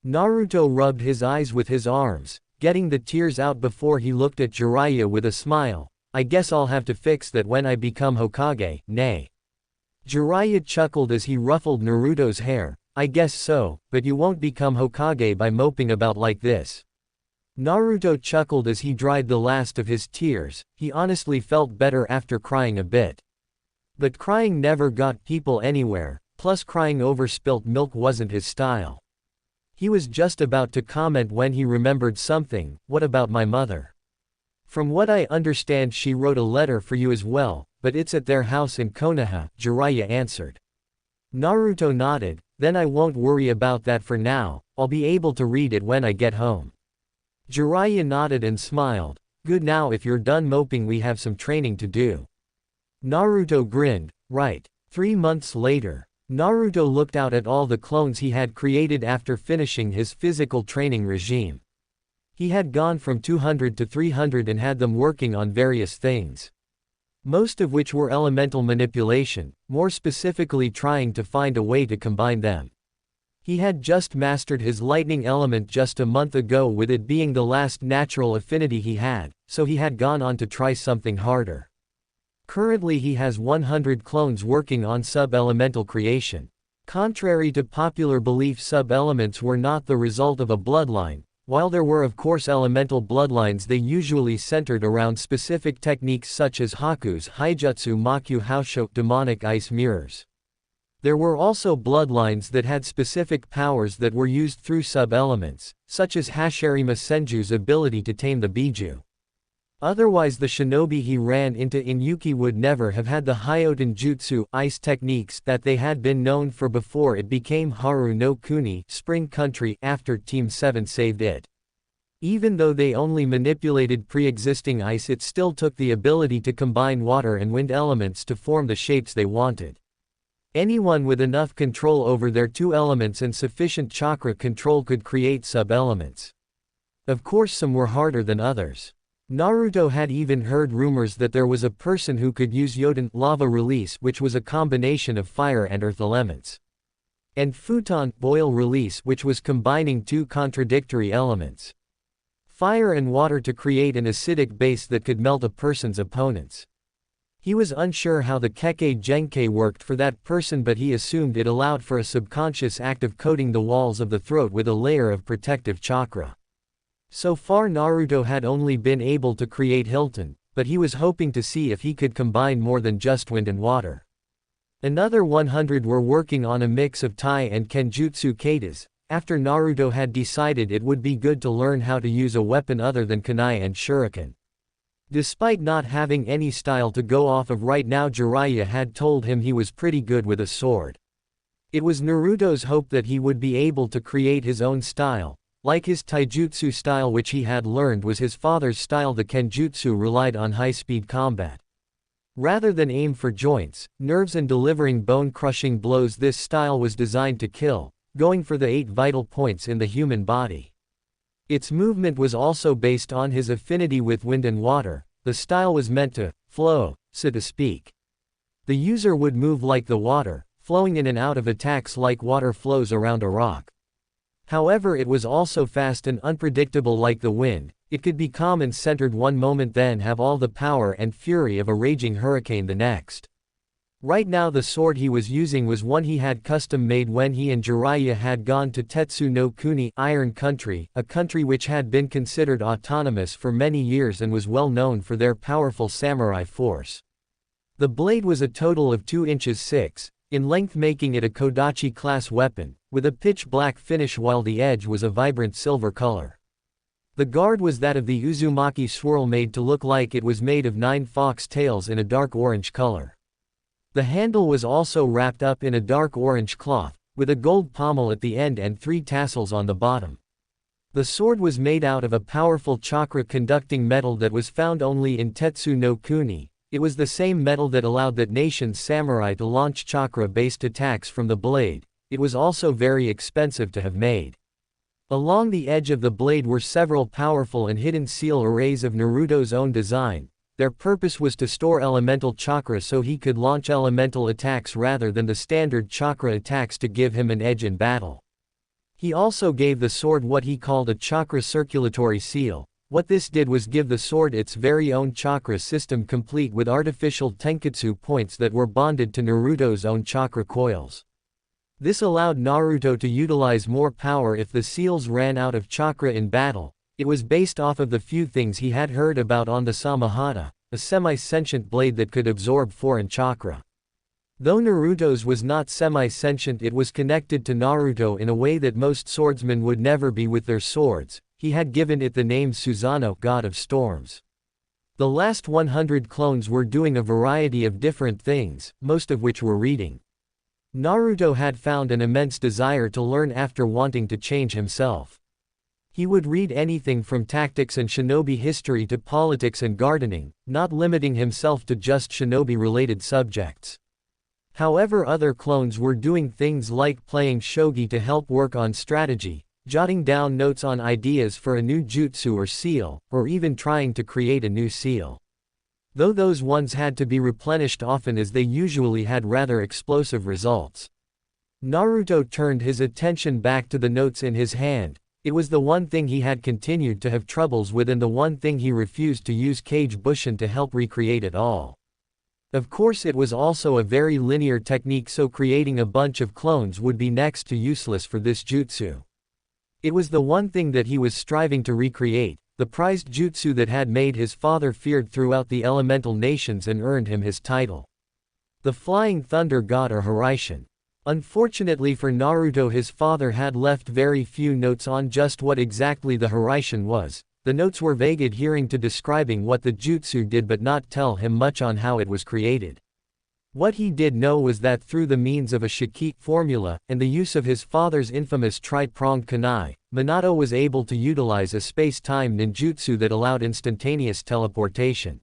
Naruto rubbed his eyes with his arms, getting the tears out before he looked at Jiraiya with a smile. I guess I'll have to fix that when I become Hokage, nay. Jiraiya chuckled as he ruffled Naruto's hair. I guess so, but you won't become Hokage by moping about like this. Naruto chuckled as he dried the last of his tears. He honestly felt better after crying a bit. But crying never got people anywhere, plus crying over spilt milk wasn't his style. He was just about to comment when he remembered something. What about my mother? From what I understand, she wrote a letter for you as well, but it's at their house in Konoha, Jiraiya answered. Naruto nodded. Then I won't worry about that for now, I'll be able to read it when I get home. Jiraiya nodded and smiled. Good, now if you're done moping we have some training to do. Naruto grinned. Right. 3 months later. Naruto looked out at all the clones he had created after finishing his physical training regime. He had gone from 200 to 300 and had them working on various things. Most of which were elemental manipulation, more specifically trying to find a way to combine them. He had just mastered his lightning element just a month ago, with it being the last natural affinity he had, so he had gone on to try something harder. Currently he has 100 clones working on sub-elemental creation. Contrary to popular belief, sub-elements were not the result of a bloodline. While there were of course elemental bloodlines, they usually centered around specific techniques such as Haku's Haijutsu Maku Hausho demonic ice mirrors. There were also bloodlines that had specific powers that were used through sub-elements, such as Hashirama Senju's ability to tame the Biju. Otherwise the shinobi he ran into in Yuki would never have had the Hyoten Jutsu ice techniques that they had been known for before it became Haru no Kuni Spring Country after Team 7 saved it. Even though they only manipulated pre-existing ice, it still took the ability to combine water and wind elements to form the shapes they wanted. Anyone with enough control over their two elements and sufficient chakra control could create sub-elements. Of course some were harder than others. Naruto had even heard rumors that there was a person who could use Yoden lava release, which was a combination of fire and earth elements, and Futon boil release, which was combining two contradictory elements, fire and water, to create an acidic base that could melt a person's opponents. He was unsure how the Kekkei Genkei worked for that person, but he assumed it allowed for a subconscious act of coating the walls of the throat with a layer of protective chakra. So far Naruto had only been able to create Hilton, but he was hoping to see if he could combine more than just wind and water. Another 100 were working on a mix of Tai and Kenjutsu katas, after Naruto had decided it would be good to learn how to use a weapon other than kunai and shuriken. Despite not having any style to go off of right now, Jiraiya had told him he was pretty good with a sword. It was Naruto's hope that he would be able to create his own style. Like his taijutsu style which he had learned was his father's style, the kenjutsu relied on high-speed combat. Rather than aim for joints, nerves and delivering bone-crushing blows, this style was designed to kill, going for the 8 vital points in the human body. Its movement was also based on his affinity with wind and water. The style was meant to flow, so to speak. The user would move like the water, flowing in and out of attacks like water flows around a rock. However, it was also fast and unpredictable like the wind. It could be calm and centered one moment, then have all the power and fury of a raging hurricane the next. Right now the sword he was using was one he had custom made when he and Jiraiya had gone to Tetsu no Kuni, Iron Country, a country which had been considered autonomous for many years and was well known for their powerful samurai force. The blade was a total of 2 inches 6 in length, making it a Kodachi class weapon, with a pitch black finish while the edge was a vibrant silver color. The guard was that of the Uzumaki swirl, made to look like it was made of 9 fox tails in a dark orange color. The handle was also wrapped up in a dark orange cloth, with a gold pommel at the end and 3 tassels on the bottom. The sword was made out of a powerful chakra-conducting metal that was found only in Tetsu no Kuni. It was the same metal that allowed that nation's samurai to launch chakra-based attacks from the blade. It was also very expensive to have made. Along the edge of the blade were several powerful and hidden seal arrays of Naruto's own design. Their purpose was to store elemental chakra so he could launch elemental attacks rather than the standard chakra attacks to give him an edge in battle. He also gave the sword what he called a chakra circulatory seal. What this did was give the sword its very own chakra system, complete with artificial tenketsu points that were bonded to Naruto's own chakra coils. This allowed Naruto to utilize more power if the seals ran out of chakra in battle. It was based off of the few things he had heard about on the Samahata, a semi-sentient blade that could absorb foreign chakra. Though Naruto's was not semi-sentient, it was connected to Naruto in a way that most swordsmen would never be with their swords. He had given it the name Susanoo, God of Storms. The last 100 clones were doing a variety of different things, most of which were reading. Naruto had found an immense desire to learn after wanting to change himself. He would read anything from tactics and shinobi history to politics and gardening, not limiting himself to just shinobi-related subjects. However, other clones were doing things like playing shogi to help work on strategy, jotting down notes on ideas for a new jutsu or seal, or even trying to create a new seal. Though those ones had to be replenished often as they usually had rather explosive results. Naruto turned his attention back to the notes in his hand. It was the one thing he had continued to have troubles with and the one thing he refused to use Kage Bushin to help recreate at all. Of course, it was also a very linear technique, so creating a bunch of clones would be next to useless for this jutsu. It was the one thing that he was striving to recreate, the prized jutsu that had made his father feared throughout the elemental nations and earned him his title. The Flying Thunder God, or Hiraishin. Unfortunately for Naruto, his father had left very few notes on just what exactly the Hiraishin was. The notes were vague, adhering to describing what the jutsu did but not tell him much on how it was created. What he did know was that through the means of a Shiki formula, and the use of his father's infamous tri-pronged kunai, Minato was able to utilize a space-time ninjutsu that allowed instantaneous teleportation.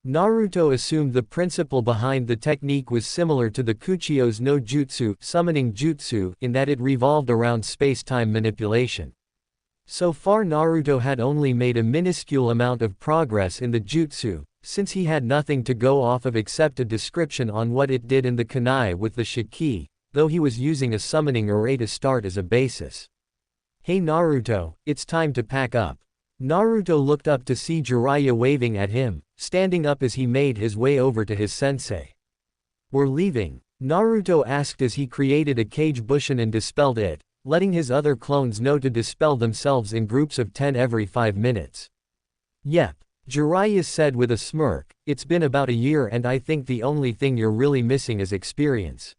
Naruto assumed the principle behind the technique was similar to the Kuchio's no jutsu, summoning jutsu, in that it revolved around space-time manipulation. So far Naruto had only made a minuscule amount of progress in the jutsu, since he had nothing to go off of except a description on what it did in the kunai with the Shiki, though he was using a summoning array to start as a basis. "Hey Naruto, it's time to pack up." Naruto looked up to see Jiraiya waving at him, standing up as he made his way over to his sensei. "We're leaving?" Naruto asked as he created a Kage Bushin and dispelled it, letting his other clones know to dispel themselves in groups of 10 every 5 minutes. "Yep," Jiraiya said with a smirk. "It's been about a year and I think the only thing you're really missing is experience."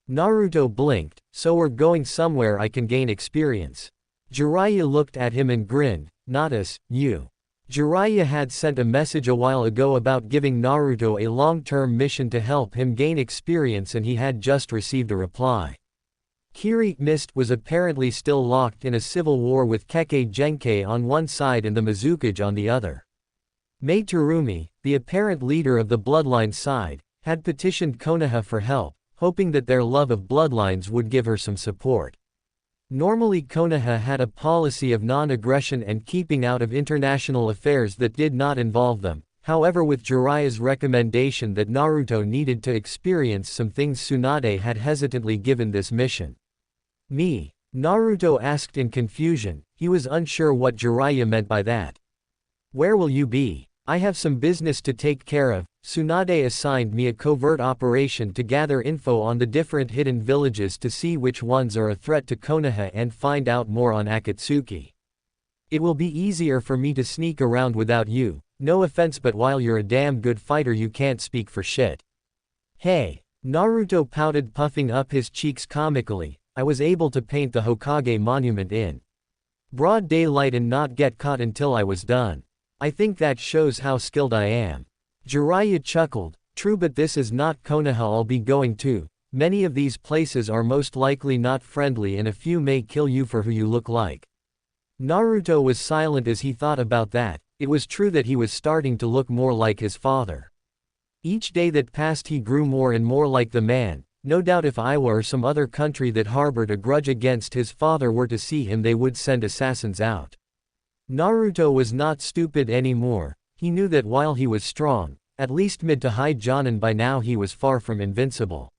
Naruto blinked. "So we're going somewhere I can gain experience?" Jiraiya looked at him and grinned. "Not us, you." Jiraiya had sent a message a while ago about giving Naruto a long-term mission to help him gain experience, and he had just received a reply. Kiri Mist was apparently still locked in a civil war with Kekkei Genkei on one side and the Mizukage on the other. Mei Terumi, the apparent leader of the bloodline side, had petitioned Konoha for help, hoping that their love of bloodlines would give her some support. Normally Konoha had a policy of non-aggression and keeping out of international affairs that did not involve them. However, with Jiraiya's recommendation that Naruto needed to experience some things, Tsunade had hesitantly given this mission. Me? Naruto asked in confusion. He was unsure what Jiraiya meant by that. Where will you be? I have some business to take care of. Tsunade assigned me a covert operation to gather info on the different hidden villages to see which ones are a threat to Konoha and find out more on Akatsuki. It will be easier for me to sneak around without you. No offense, but while you're a damn good fighter you can't speak for shit. Hey. Naruto pouted, puffing up his cheeks comically. I was able to paint the Hokage monument in broad daylight and not get caught until I was done. I think that shows how skilled I am. Jiraiya chuckled. True, but this is not Konoha I'll be going to. Many of these places are most likely not friendly and a few may kill you for who you look like. Naruto was silent as he thought about that. It was true that he was starting to look more like his father. Each day that passed he grew more and more like the man. No doubt if Iowa or some other country that harbored a grudge against his father were to see him they would send assassins out. Naruto was not stupid anymore. He knew that while he was strong, at least mid to high Jonin, by now he was far from invincible.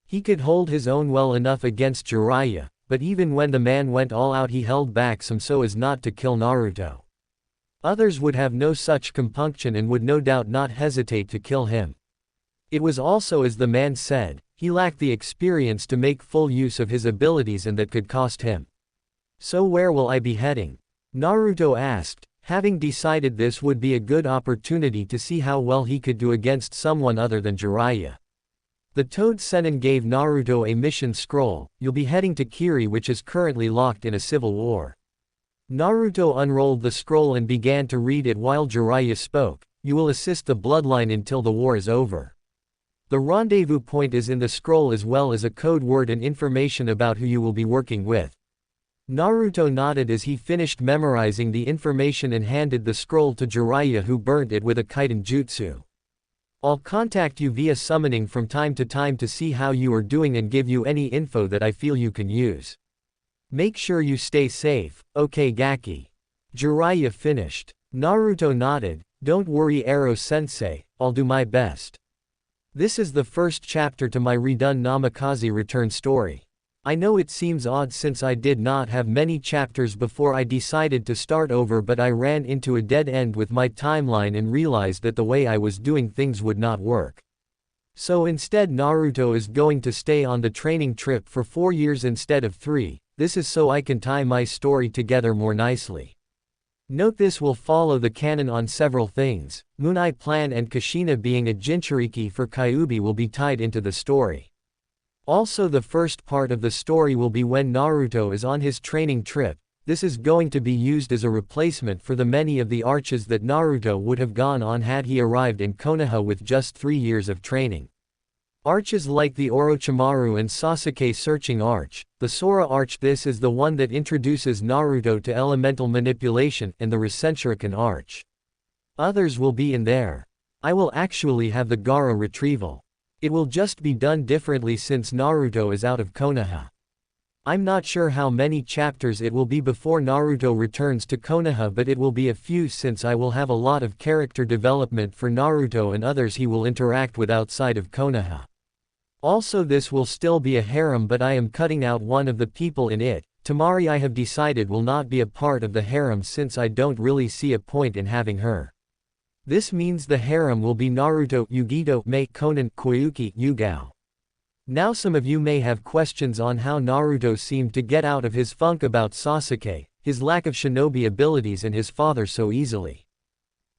He could hold his own well enough against Jiraiya, but even when the man went all out he held back some so as not to kill Naruto. Others would have no such compunction and would no doubt not hesitate to kill him. It was also as the man said, he lacked the experience to make full use of his abilities and that could cost him. So where will I be heading? Naruto asked, having decided this would be a good opportunity to see how well he could do against someone other than Jiraiya. The Toad Sennin gave Naruto a mission scroll. You'll be heading to Kiri, which is currently locked in a civil war. Naruto unrolled the scroll and began to read it while Jiraiya spoke. You will assist the bloodline until the war is over. The rendezvous point is in the scroll as well as a code word and information about who you will be working with. Naruto nodded as he finished memorizing the information and handed the scroll to Jiraiya, who burnt it with a Kaiden jutsu. I'll contact you via summoning from time to time to see how you are doing and give you any info that I feel you can use. Make sure you stay safe, okay Gaki? Jiraiya finished. Naruto nodded. Don't worry Ero-sensei, I'll do my best. This is the first chapter to my redone Namikaze Return story. I know it seems odd since I did not have many chapters before I decided to start over, but I ran into a dead end with my timeline and realized that the way I was doing things would not work. So instead Naruto is going to stay on the training trip for 4 years instead of 3, this is so I can tie my story together more nicely. Note this will follow the canon on several things. Munai Plan and Kushina being a Jinchuriki for Kyuubi will be tied into the story. Also the first part of the story will be when Naruto is on his training trip. This is going to be used as a replacement for the many of the arches that Naruto would have gone on had he arrived in Konoha with just 3 years of training. Arches like the Orochimaru and Sasuke searching arch, the Sora arch, this is the one that introduces Naruto to elemental manipulation, and the Rasenshuriken arch. Others will be in there. I will actually have the Gaara retrieval. It will just be done differently since Naruto is out of Konoha. I'm not sure how many chapters it will be before Naruto returns to Konoha, but it will be a few since I will have a lot of character development for Naruto and others he will interact with outside of Konoha. Also this will still be a harem, but I am cutting out one of the people in it. Temari I have decided will not be a part of the harem since I don't really see a point in having her. This means the harem will be Naruto, Yugito, Mei, Konan, Koyuki, Yugao. Now some of you may have questions on how Naruto seemed to get out of his funk about Sasuke, his lack of shinobi abilities and his father so easily.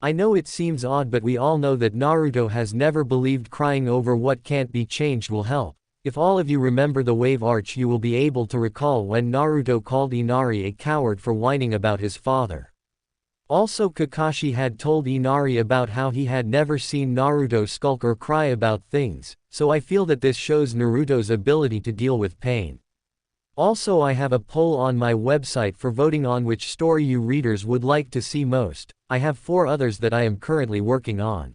I know it seems odd, but we all know that Naruto has never believed crying over what can't be changed will help. If all of you remember the wave arch, you will be able to recall when Naruto called Inari a coward for whining about his father. Also Kakashi had told Inari about how he had never seen Naruto skulk or cry about things, so I feel that this shows Naruto's ability to deal with pain. Also, I have a poll on my website for voting on which story you readers would like to see most. I have 4 others that I am currently working on.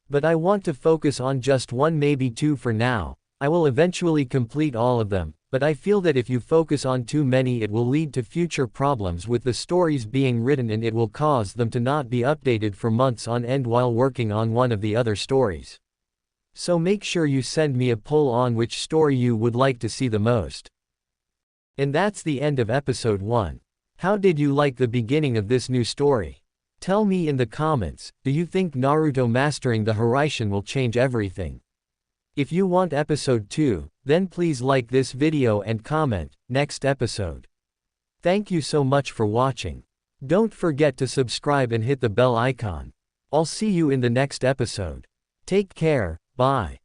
But I want to focus on just 1, maybe 2 for now. I will eventually complete all of them, but I feel that if you focus on too many it will lead to future problems with the stories being written and it will cause them to not be updated for months on end while working on one of the other stories. So make sure you send me a poll on which story you would like to see the most. And that's the end of episode 1. How did you like the beginning of this new story? Tell me in the comments, do you think Naruto mastering the Hiraishin will change everything? If you want episode 2, then please like this video and comment, next episode. Thank you so much for watching. Don't forget to subscribe and hit the bell icon. I'll see you in the next episode. Take care, bye.